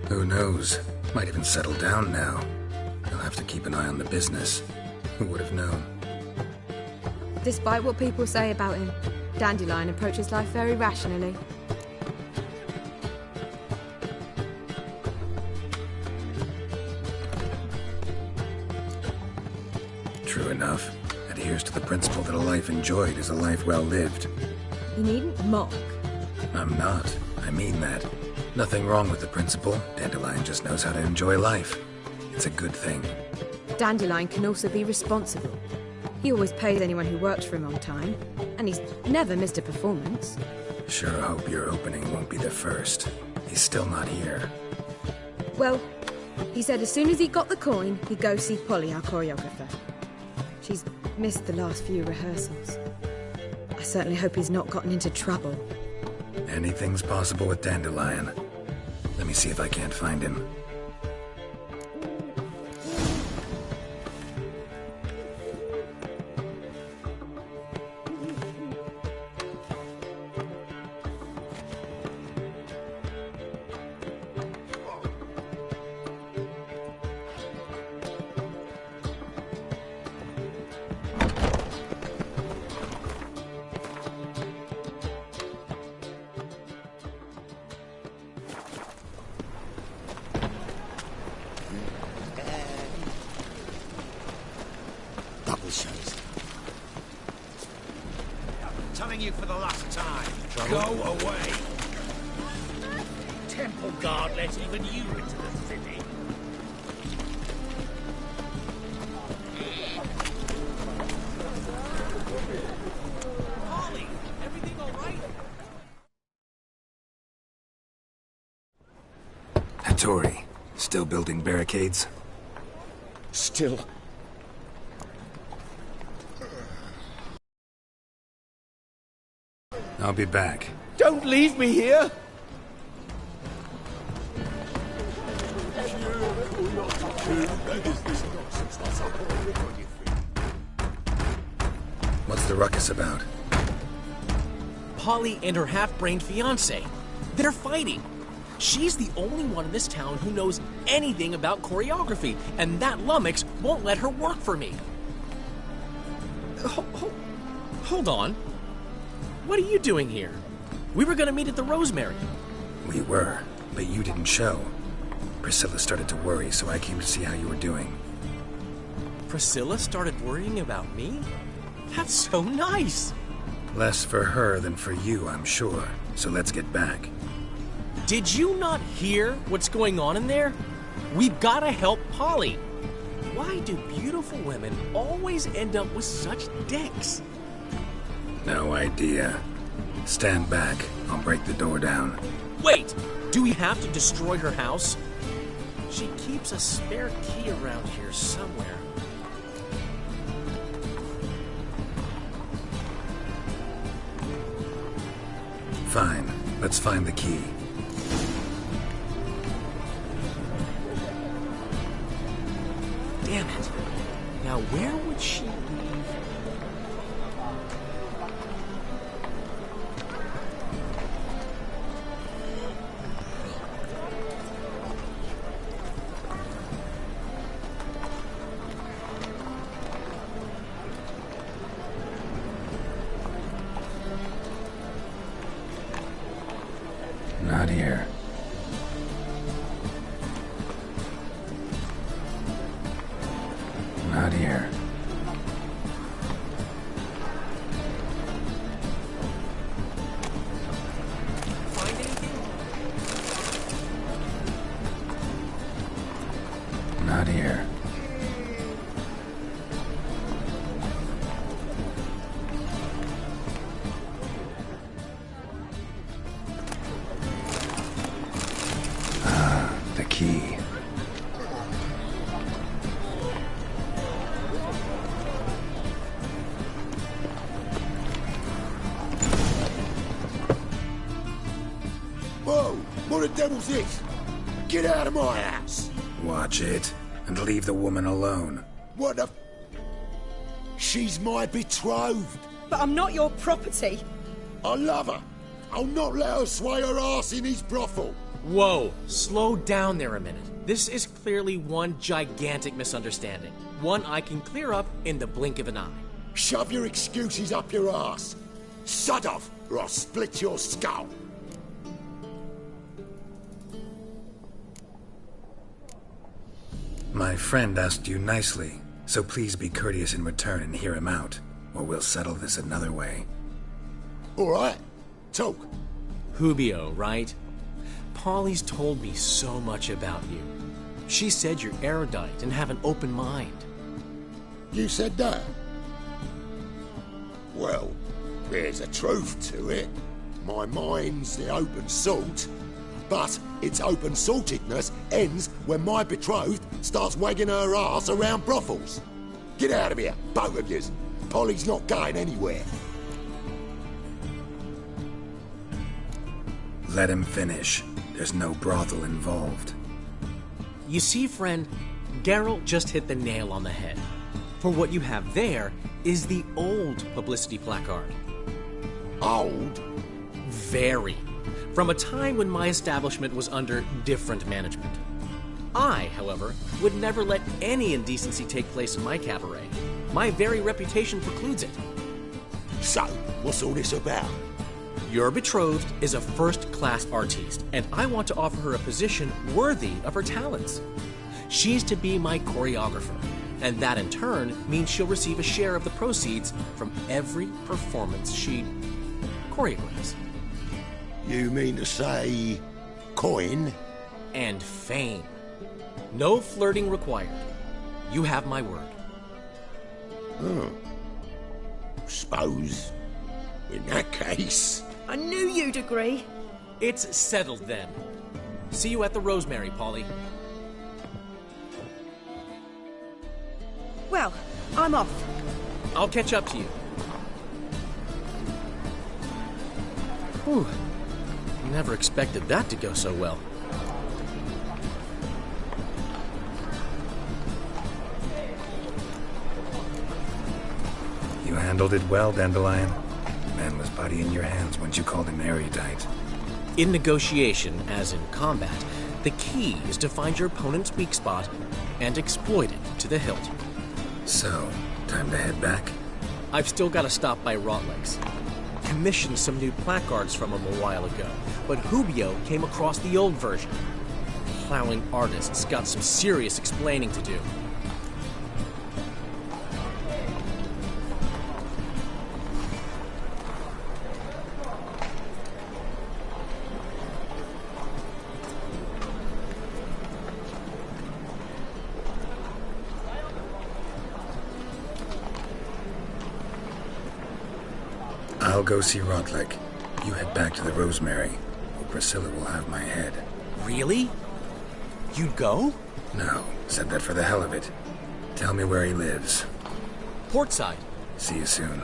Who knows? Might even settle down now. He'll have to keep an eye on the business. Who would have known? Despite what people say about him, Dandelion approaches life very rationally. True enough. Adheres to the principle that a life enjoyed is a life well lived. You needn't mock. I'm not. I mean that. Nothing wrong with the principle. Dandelion just knows how to enjoy life. It's a good thing. Dandelion can also be responsible. He always pays anyone who works for him on time, and he's never missed a performance. Sure hope your opening won't be the first. He's still not here. Well, he said as soon as he got the coin, he'd go see Polly, our choreographer. She's missed the last few rehearsals. I certainly hope he's not gotten into trouble. Anything's possible with Dandelion. Let me see if I can't find him. Telling you for the last time. Go away. Temple Guard let even you into the city. Ollie, everything all right? Hattori, still building barricades? Still. I'll be back. Don't leave me here! What's the ruckus about? Polly and her half-brained fiancé. They're fighting. She's the only one in this town who knows anything about choreography, and that lummox won't let her work for me. Hold on. What are you doing here? We were gonna meet at the Rosemary. We were, but you didn't show. Priscilla started to worry, so I came to see how you were doing. Priscilla started worrying about me? That's so nice! Less for her than for you, I'm sure. So let's get back. Did you not hear what's going on in there? We've gotta help Polly. Why do beautiful women always end up with such dicks? No idea. Stand back. I'll break the door down. Wait! Do we have to destroy her house? She keeps a spare key around here somewhere. Fine. Let's find the key. Damn it. Now where would she leave? Not here. Not here. Find anything? Not here. The key. Whoa! What the devil's this? Get out of my house! Watch it, and leave the woman alone. What the... She's my betrothed. But I'm not your property. I love her. I'll not let her sway her ass in his brothel. Whoa, slow down there a minute. This is clearly one gigantic misunderstanding. One I can clear up in the blink of an eye. Shove your excuses up your ass. Sod off, or I'll split your skull. My friend asked you nicely, so please be courteous in return and hear him out, or we'll settle this another way. All right, talk. Hubio, right? Polly's told me so much about you. She said you're erudite and have an open mind. You said that? Well, there's a truth to it. My mind's the open salt, but its open saltedness ends when my betrothed starts wagging her ass around brothels. Get out of here, both of yous. Polly's not going anywhere. Let him finish. There's no brothel involved. You see, friend, Geralt just hit the nail on the head. For what you have there is the old publicity placard. Old? Very. From a time when my establishment was under different management. I, however, would never let any indecency take place in my cabaret. My very reputation precludes it. So, what's all this about? Your betrothed is a first-class artiste, and I want to offer her a position worthy of her talents. She's to be my choreographer, and that in turn means she'll receive a share of the proceeds from every performance she choreographs. You mean to say coin? And fame. No flirting required. You have my word. Oh. Suppose, in that case... I knew you'd agree. It's settled then. See you at the Rosemary, Polly. Well, I'm off. I'll catch up to you. Whew. Never expected that to go so well. You handled it well, Dandelion. Man was body in your hands once you called him erudite. In negotiation, as in combat, the key is to find your opponent's weak spot and exploit it to the hilt. So, time to head back? I've still got to stop by Rotlegs. Commissioned some new placards from him a while ago, but Hubio came across the old version. Plowing artists got some serious explaining to do. I'll go see Rotleg. You head back to the Rosemary, or Priscilla will have my head. Really? You'd go? No, said that for the hell of it. Tell me where he lives. Portside. See you soon.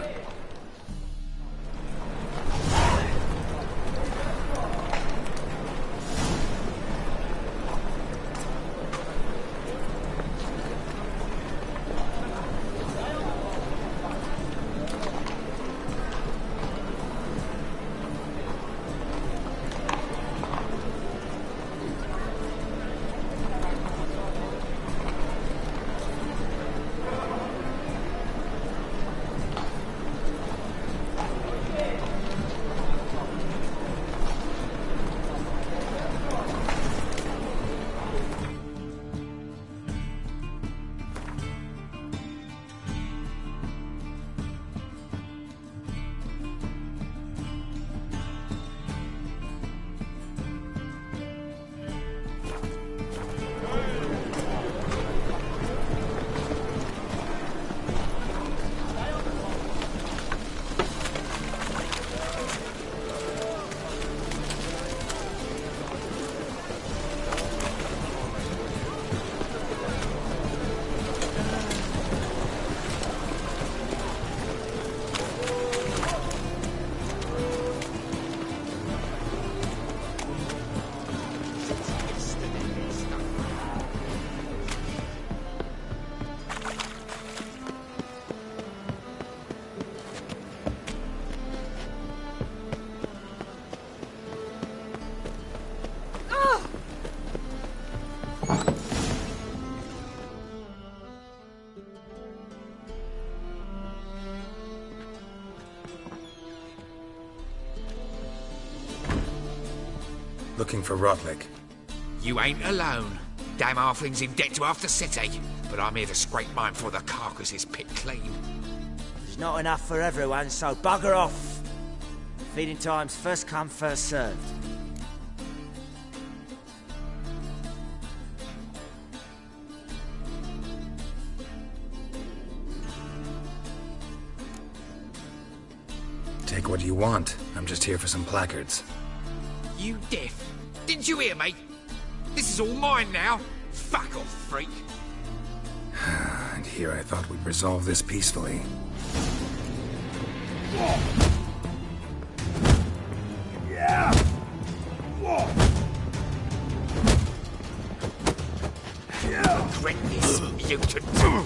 Looking for Rotleg. You ain't alone. Damn halfling's in debt to half the city, but I'm here to scrape mine before the carcass is picked clean. There's not enough for everyone, so bugger off. Feeding time's first come, first served. Take what you want. I'm just here for some placards. You deaf? Didn't you hear me? This is all mine now. Fuck off, freak. And here I thought we'd resolve this peacefully. you to do.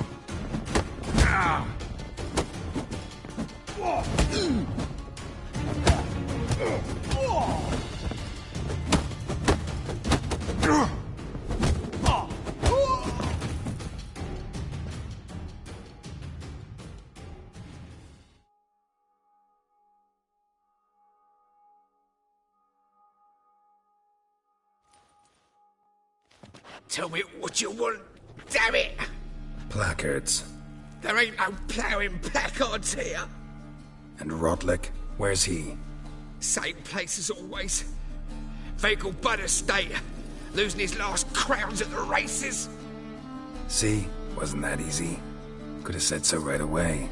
Tell me what you want, damn it! Placards. There ain't no ploughing placards here. And Rotlick, where's he? Same place as always. Vehicle Bud Estate. Losing his last crowns at the races. See? Wasn't that easy? Could have said so right away.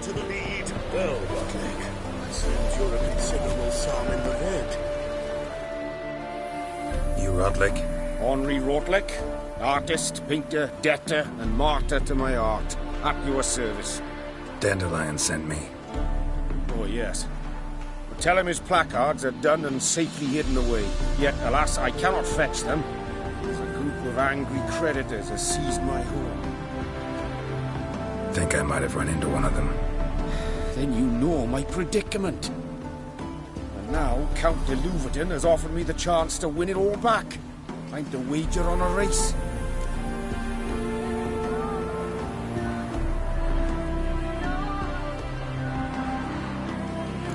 To the lead. Well, Rotlick, it seems you're a considerable sum in the red. You Rotlick? Henri Rotlick, artist, painter, debtor, and martyr to my art. At your service. Dandelion sent me. Oh, yes. But tell him his placards are done and safely hidden away. Yet, alas, I cannot fetch them. As a group of angry creditors has seized my home. Think I might have run into one of them. Then you know my predicament. And now Count de Louverton has offered me the chance to win it all back. I'm to wager on a race.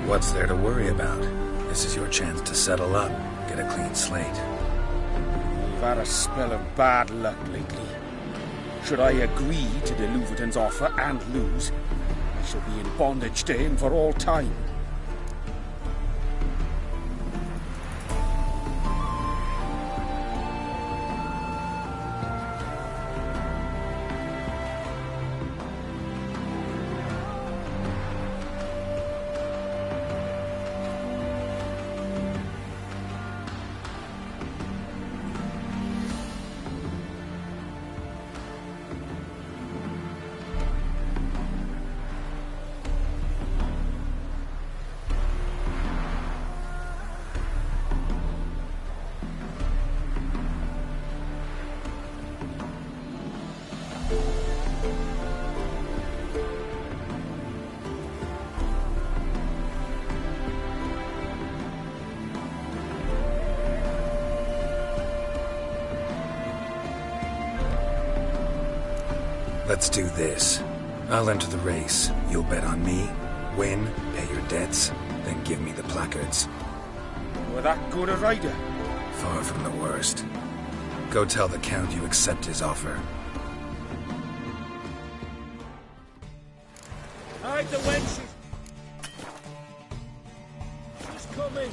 What's there to worry about? This is your chance to settle up, get a clean slate. You've had a spell of bad luck lately. Should I agree to de Louverton's offer and lose, I shall be in bondage to him for all time. Let's do this. I'll enter the race. You'll bet on me, win, pay your debts, then give me the placards. You're that good a rider? Far from the worst. Go tell the Count you accept his offer. Hide the wenches! She's coming!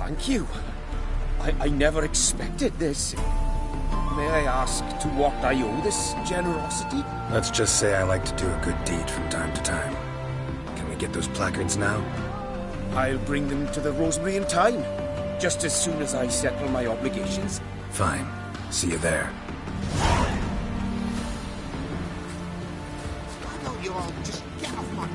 Thank you. I never expected this. May I ask to what I owe this generosity? Let's just say I like to do a good deed from time to time. Can we get those placards now? I'll bring them to the Rosemary in time, just as soon as I settle my obligations. Fine. See you there. Why don't you all just get off my...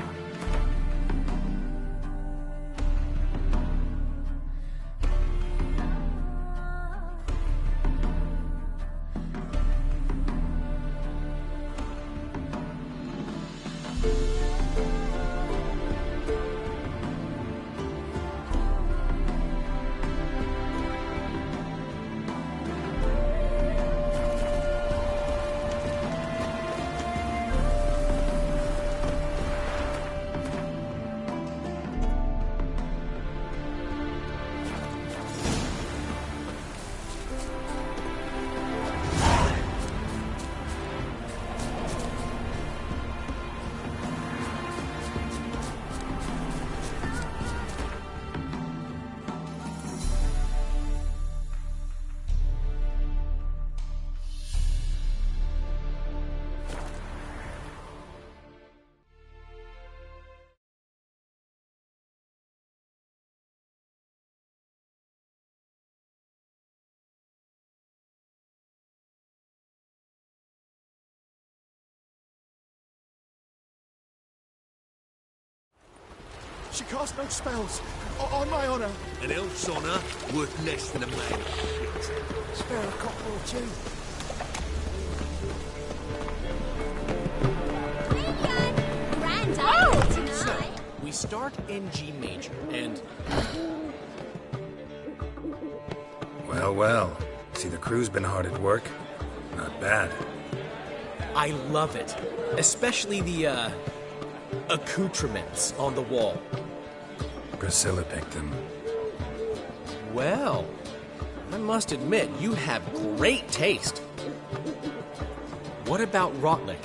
She cast no spells. On my honor. An elf's honor worth less than a man. Spare a couple or two. Grand idea So, tonight. we start in G major, and Well, well. See, the crew's been hard at work. Not bad. I love it. Especially the, accoutrements on the wall. Priscilla picked them. Well, I must admit, you have great taste. What about Rotlick?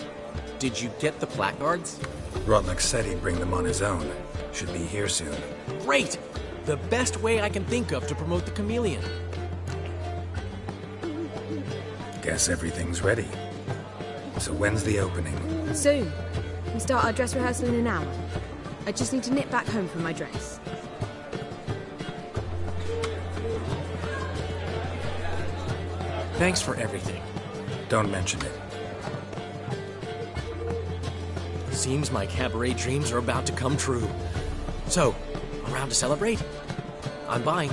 Did you get the placards? Rotlick said he'd bring them on his own. Should be here soon. Great! The best way I can think of to promote the chameleon. Guess everything's ready. So when's the opening? Soon. We start our dress rehearsal in an hour. I just need to nip back home for my dress. Thanks for everything. Don't mention it. Seems my cabaret dreams are about to come true. So, around to celebrate? I'm buying.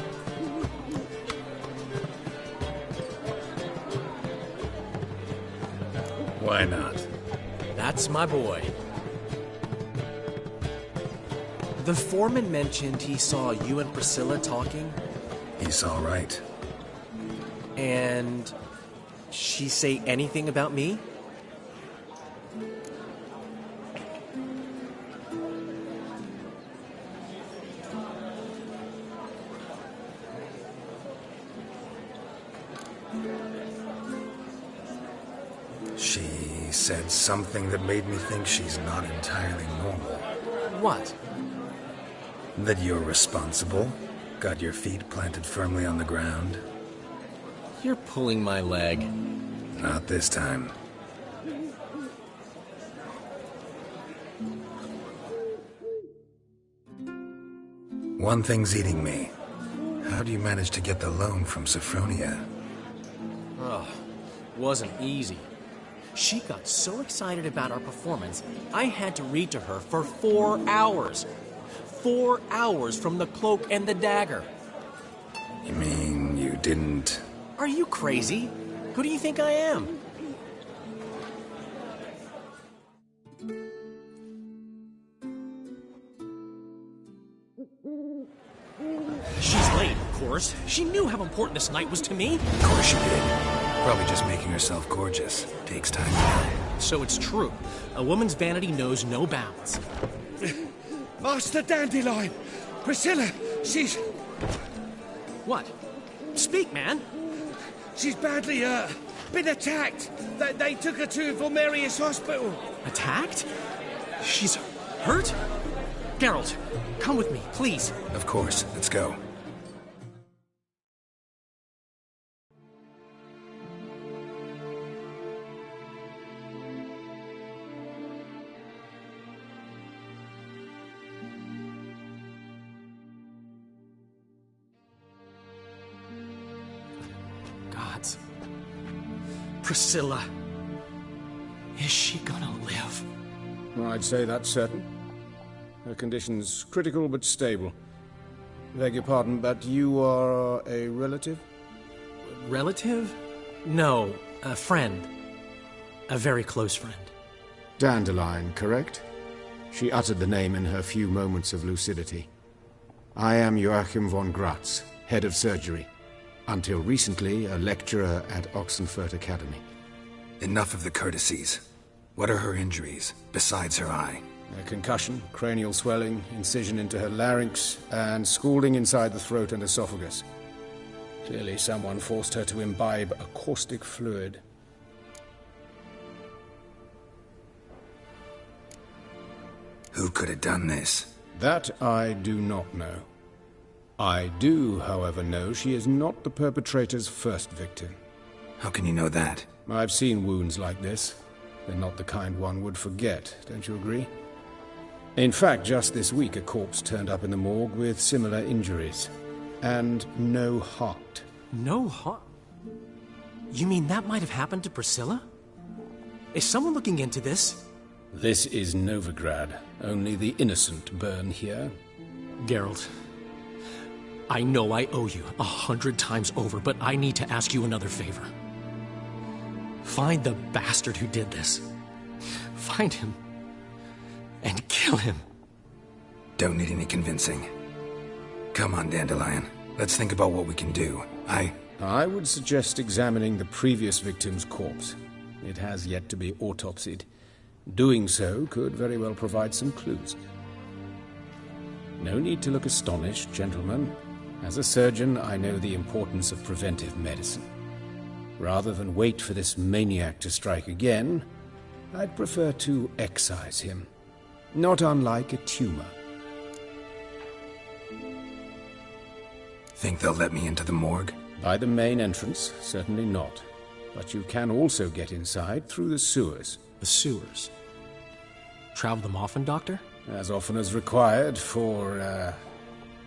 Why not? That's my boy. The foreman mentioned he saw you and Priscilla talking. He's all right. And she say anything about me? She said something that made me think she's not entirely normal. What? That you're responsible, got your feet planted firmly on the ground. You're pulling my leg. Not this time. One thing's eating me. How do you manage to get the loan from Sophronia? Oh, wasn't easy. She got so excited about our performance, I had to read to her for 4 hours. 4 hours from the Cloak and the Dagger. You mean you didn't... Are you crazy? Who do you think I am? She's late, of course. She knew how important this night was to me. Of course she did. Probably just making herself gorgeous. Takes time. So it's true. A woman's vanity knows no bounds. Master Dandelion! Priscilla, she's... What? Speak, man. She's badly, been attacked. They took her to Vulmerius Hospital. Attacked? She's hurt? Geralt, come with me, please. Of course. Let's go. Priscilla. Is she gonna live? I'd say that's certain. Her condition's critical but stable. Beg your pardon, but you are a relative? Relative? No, a friend. A very close friend. Dandelion, correct? She uttered the name in her few moments of lucidity. I am Joachim von Gratz, head of surgery. Until recently, a lecturer at Oxenfurt Academy. Enough of the courtesies. What are her injuries, besides her eye? A concussion, cranial swelling, incision into her larynx, and scalding inside the throat and esophagus. Clearly someone forced her to imbibe a caustic fluid. Who could have done this? That I do not know. I do, however, know she is not the perpetrator's first victim. How can you know that? I've seen wounds like this. They're not the kind one would forget, don't you agree? In fact, just this week a corpse turned up in the morgue with similar injuries. And no heart. No heart? You mean that might have happened to Priscilla? Is someone looking into this? This is Novigrad. Only the innocent burn here. Geralt, I know I owe you 100 times over, but I need to ask you another favor. Find the bastard who did this. Find him. And kill him. Don't need any convincing. Come on, Dandelion. Let's think about what we can do. I would suggest examining the previous victim's corpse. It has yet to be autopsied. Doing so could very well provide some clues. No need to look astonished, gentlemen. As a surgeon, I know the importance of preventive medicine. Rather than wait for this maniac to strike again, I'd prefer to excise him. Not unlike a tumor. Think they'll let me into the morgue? By the main entrance, certainly not. But you can also get inside through the sewers. The sewers? Travel them often, Doctor? As often as required for,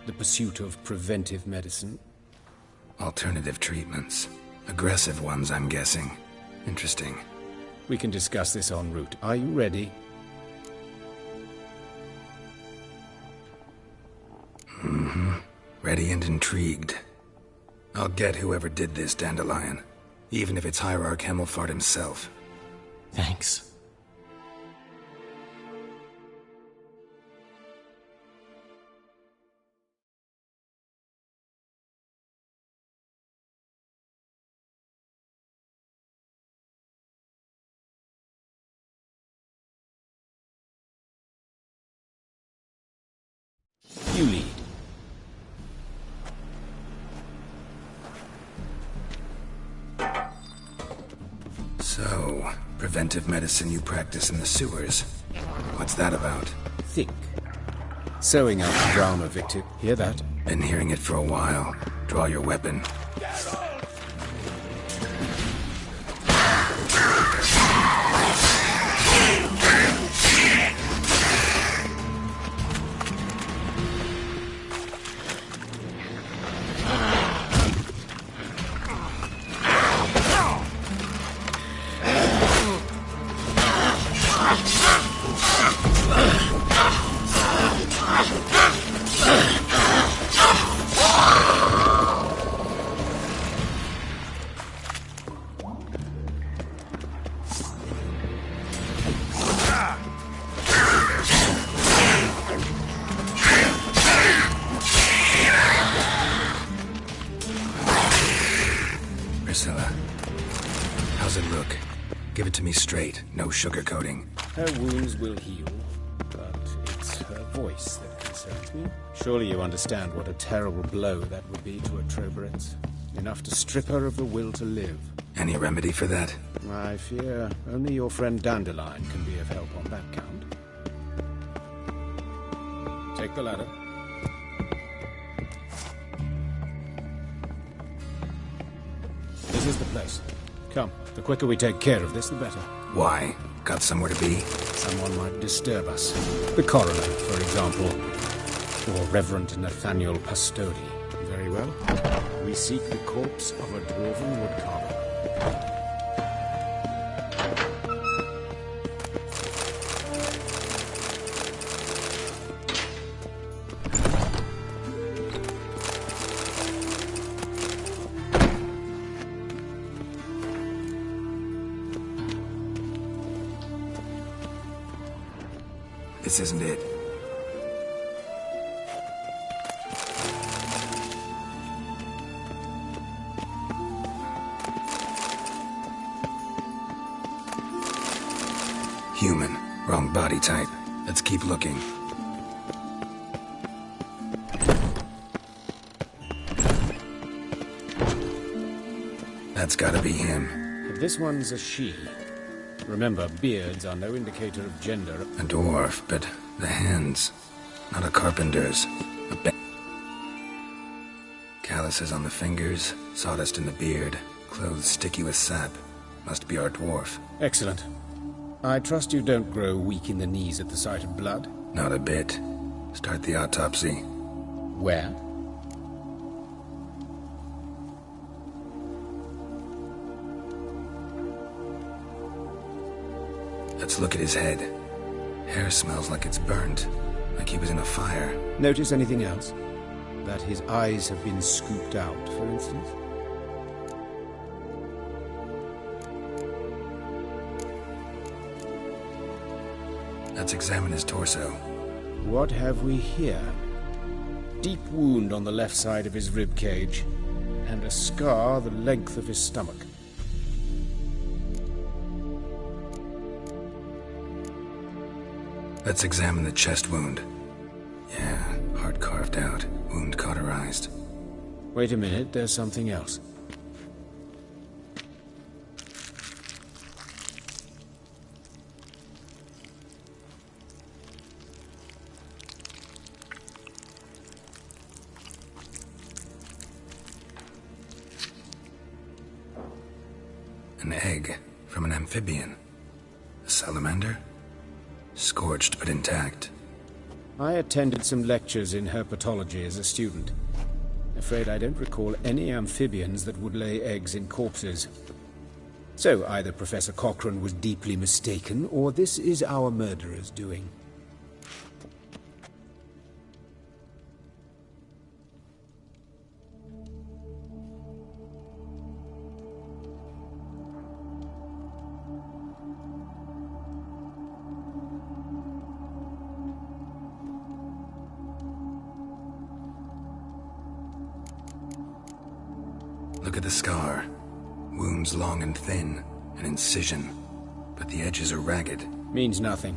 the pursuit of preventive medicine. Alternative treatments. Aggressive ones, I'm guessing. Interesting. We can discuss this en route. Are you ready? Mm-hmm. Ready and intrigued. I'll get whoever did this, Dandelion. Even if it's Hierarch Hemmelfart himself. Thanks. You lead. So, preventive medicine you practice in the sewers. What's that about? Think. Sewing out the drama, Victor. Hear that? Been hearing it for a while. Draw your weapon. Priscilla, how's it look? Give it to me straight, no sugarcoating. Her wounds will heal, but it's her voice that concerns me. Surely you understand what a terrible blow that would be to a Trobrenz. Enough to strip her of the will to live. Any remedy for that? I fear only your friend Dandelion can be of help on that count. Take the ladder. This is the place. Come, the quicker we take care of this, the better. Why? Got somewhere to be? Someone might disturb us. The coroner, for example. Or Reverend Nathaniel Pastodi. Very well. We seek the corpse of a dwarven woodcarver. This isn't it. Human. Wrong body type. Let's keep looking. That's gotta be him. But this one's a she. Remember, beards are no indicator of gender. A dwarf, but the hands. Not a carpenter's. Calluses on the fingers, sawdust in the beard, clothes sticky with sap. Must be our dwarf. Excellent. I trust you don't grow weak in the knees at the sight of blood? Not a bit. Start the autopsy. Where? Let's look at his head. Hair smells like it's burnt, like he was in a fire. Notice anything else? That his eyes have been scooped out, for instance? Let's examine his torso. What have we here? Deep wound on the left side of his rib cage, and a scar the length of his stomach. Let's examine the chest wound. Yeah, heart carved out, wound cauterized. Wait a minute, there's something else. An egg from an amphibian. A salamander? Scorched but intact. I attended some lectures in herpetology as a student. Afraid I don't recall any amphibians that would lay eggs in corpses. So either Professor Cochrane was deeply mistaken, or this is our murderer's doing. Look at the scar. Wounds long and thin, an incision. But the edges are ragged. Means nothing.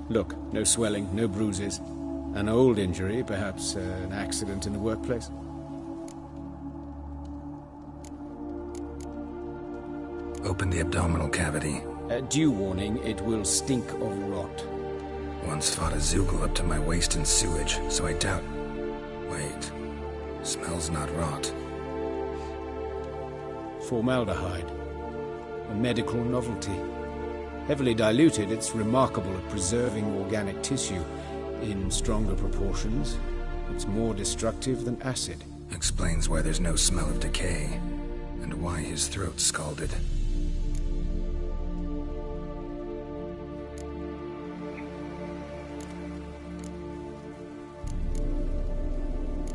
Look, no swelling, no bruises. An old injury, perhaps an accident in the workplace. Open the abdominal cavity. Due warning, it will stink of rot. Once fought a Zoogle up to my waist in sewage, so I doubt... Wait. Smells not rot. Formaldehyde. A medical novelty. Heavily diluted, it's remarkable at preserving organic tissue. In stronger proportions, it's more destructive than acid. Explains why there's no smell of decay, and why his throat's scalded.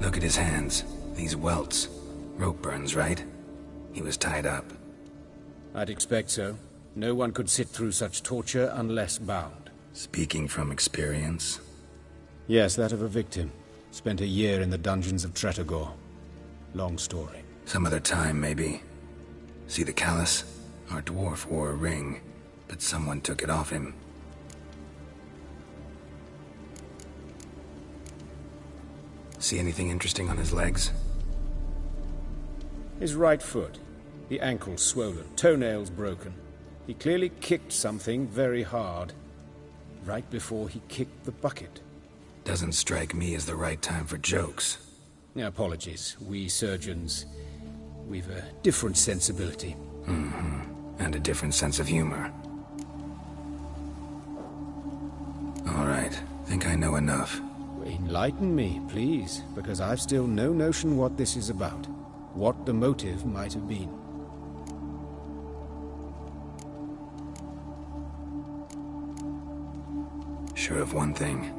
Look at his hands. These welts. Rope burns, right? He was tied up. I'd expect so. No one could sit through such torture unless bound. Speaking from experience? Yes, that of a victim. Spent a year in the dungeons of Tretogor. Long story. Some other time, maybe. See the callus? Our dwarf wore a ring, but someone took it off him. See anything interesting on his legs? His right foot. The ankle swollen, toenails broken. He clearly kicked something very hard. Right before he kicked the bucket. Doesn't strike me as the right time for jokes. Apologies. We surgeons, we've a different sensibility. Mm-hmm. And a different sense of humor. All right. Think I know enough. Enlighten me, please, because I've still no notion what this is about. What the motive might have been. Sure of one thing.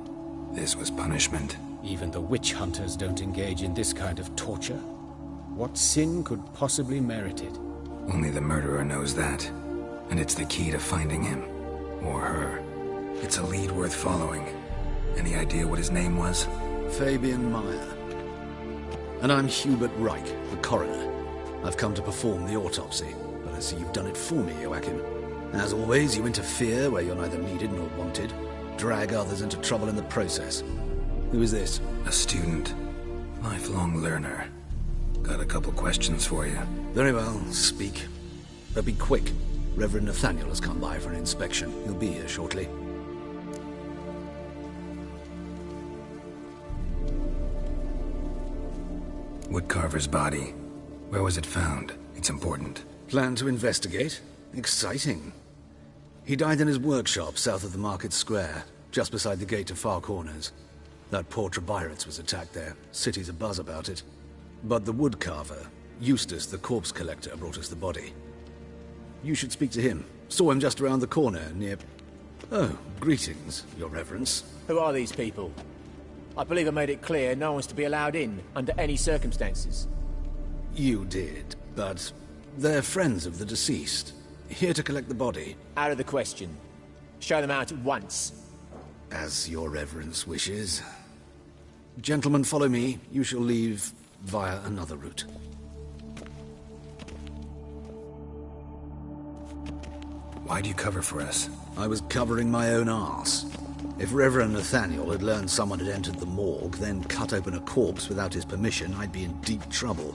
This was punishment. Even the witch hunters don't engage in this kind of torture. What sin could possibly merit it? Only the murderer knows that. And it's the key to finding him. Or her. It's a lead worth following. Any idea what his name was? Fabian Meyer. And I'm Hubert Reich, the coroner. I've come to perform the autopsy, but I see you've done it for me, Joachim. As always, you interfere where you're neither needed nor wanted. Drag others into trouble in the process. Who is this? A student. Lifelong learner. Got a couple questions for you. Very well, speak. But be quick. Reverend Nathaniel has come by for an inspection. He'll be here shortly. Woodcarver's body. Where was it found? It's important. Plan to investigate? Exciting. He died in his workshop south of the Market Square, just beside the gate to Far Corners. That poor Trebyritz was attacked there. City's abuzz about it. But the woodcarver, Eustace the corpse collector, brought us the body. You should speak to him. Saw him just around the corner near... Oh, greetings, Your Reverence. Who are these people? I believe I made it clear no one's to be allowed in, under any circumstances. You did, but they're friends of the deceased. Here to collect the body. Out of the question. Show them out at once. As Your Reverence wishes. Gentlemen, follow me. You shall leave via another route. Why'd you cover for us? I was covering my own arse. If Reverend Nathaniel had learned someone had entered the morgue, then cut open a corpse without his permission, I'd be in deep trouble.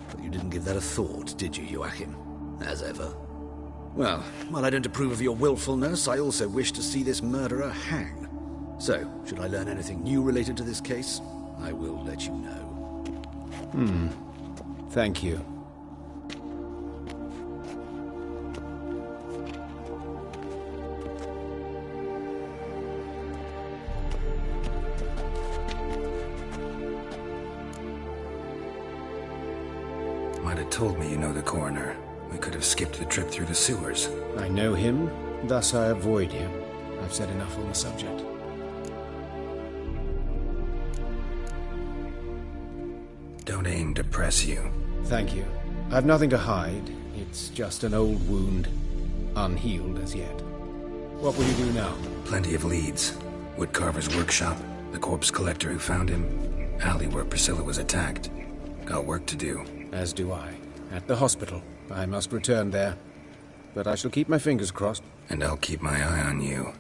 But you didn't give that a thought, did you, Joachim? As ever. Well, while I don't approve of your willfulness, I also wish to see this murderer hang. So, should I learn anything new related to this case, I will let you know. Thank you. Might have told me you know the coroner. We could have skipped the trip through the sewers. I know him, thus I avoid him. I've said enough on the subject. Don't aim to press you. Thank you. I've nothing to hide. It's just an old wound, unhealed as yet. What will you do now? Plenty of leads. Woodcarver's workshop, the corpse collector who found him, alley where Priscilla was attacked. Got work to do. As do I. At the hospital. I must return there. But I shall keep my fingers crossed. And I'll keep my eye on you.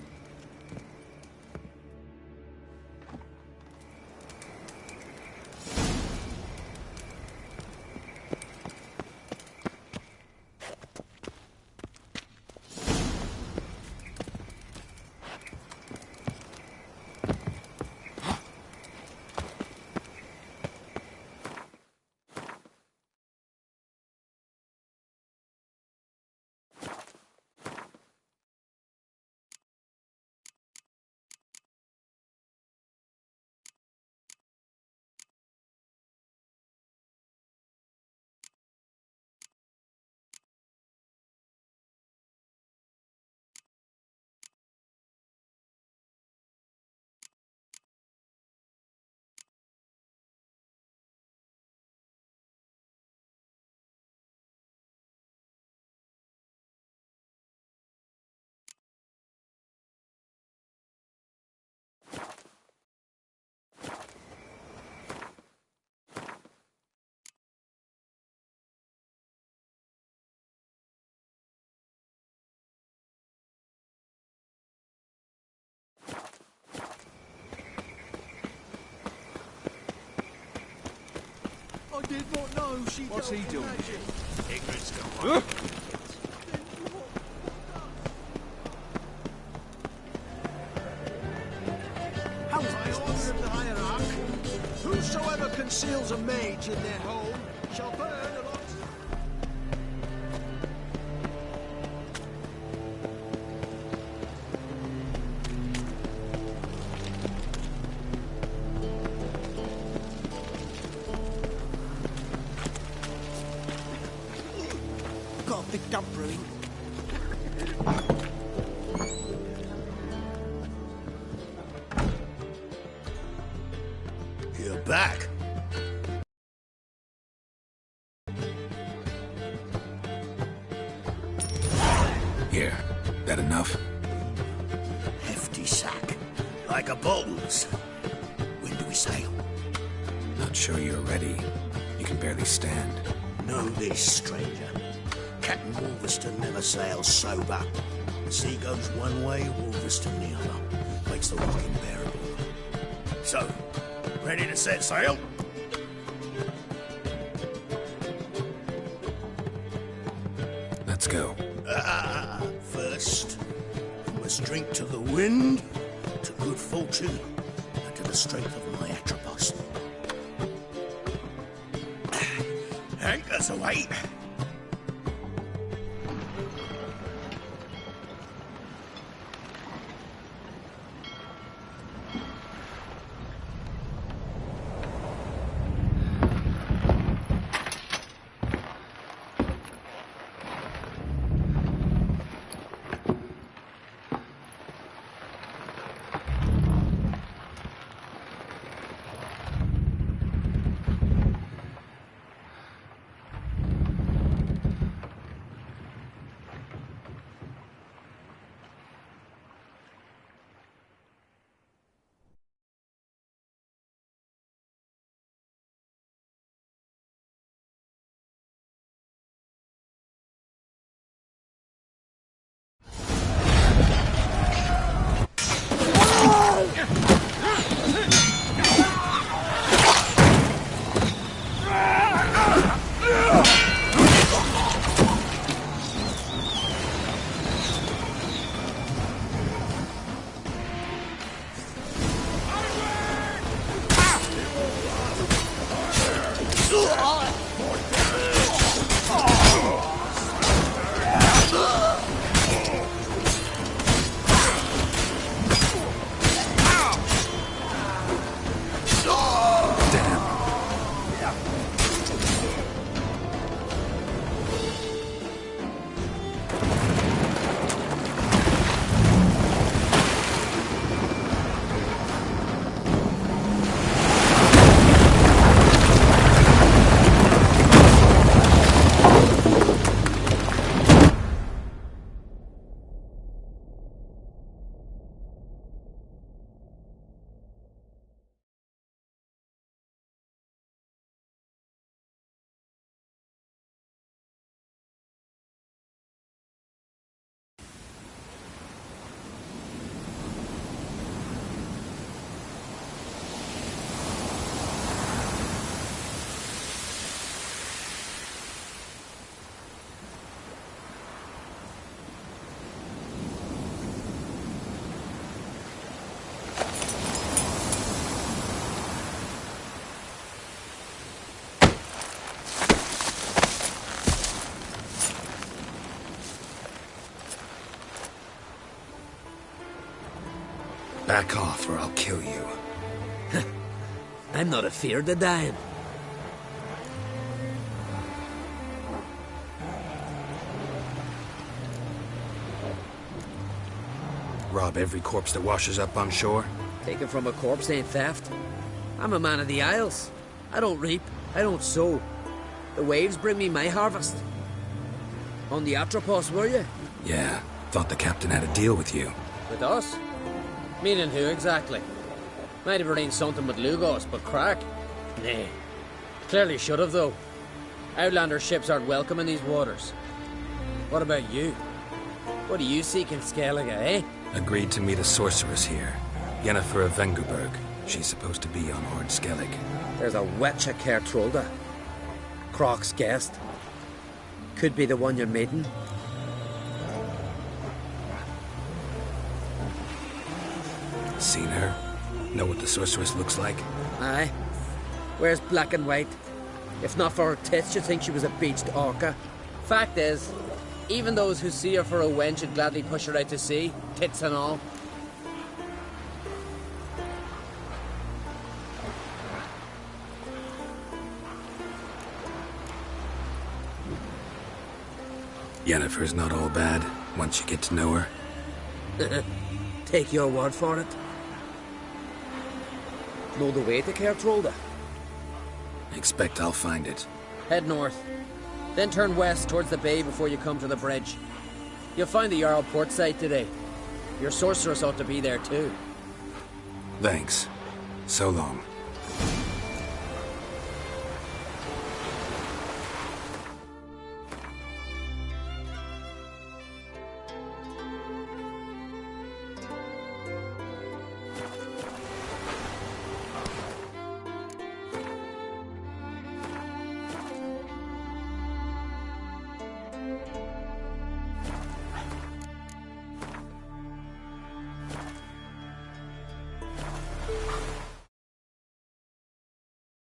I did not know she... What's he doing? Ignorance gone. How by order of the hierarch, whosoever conceals a mage in their home shall burn alongside... Got a big dump brewing. You're back. Here. That enough? Hefty sack. Like a Bolton's. When do we sail? Not sure you're ready. You can barely stand. Know this, stranger. Captain Wolverston never sails sober. The sea goes one way, Wolverston the other. Makes the rock unbearable. So, ready to set sail? Let's go. First, we must drink to the wind, to good fortune, and to the strength of my Atropos. Anchors away. Back off or I'll kill you. I'm not afeard of dying. Rob every corpse that washes up on shore? Taking from a corpse ain't theft. I'm a man of the Isles. I don't reap, I don't sow. The waves bring me my harvest. On the Atropos, were you? Yeah, thought the captain had a deal with you. With us? Meaning who exactly? Might have arranged something with Lugos, but crack? Nah. Clearly should have, though. Outlander ships aren't welcome in these waters. What about you? What do you seek in Skellige, eh? Agreed to meet a sorceress here. Yennefer of Vengerberg. She's supposed to be on Horde Skellig. There's a wetcha Kertrolda. Croc's guest. Could be the one you're meeting. Seen her? Know what the sorceress looks like? Aye. Wears black and white. If not for her tits, you'd think she was a beached orca. Fact is, even those who see her for a wench would gladly push her out to sea, tits and all. Yennefer's not all bad, once you get to know her. Take your word for it. Know the way to Kertrolda? Expect I'll find it. Head north. Then turn west towards the bay before you come to the bridge. You'll find the Jarl port site today. Your sorceress ought to be there too. Thanks. So long.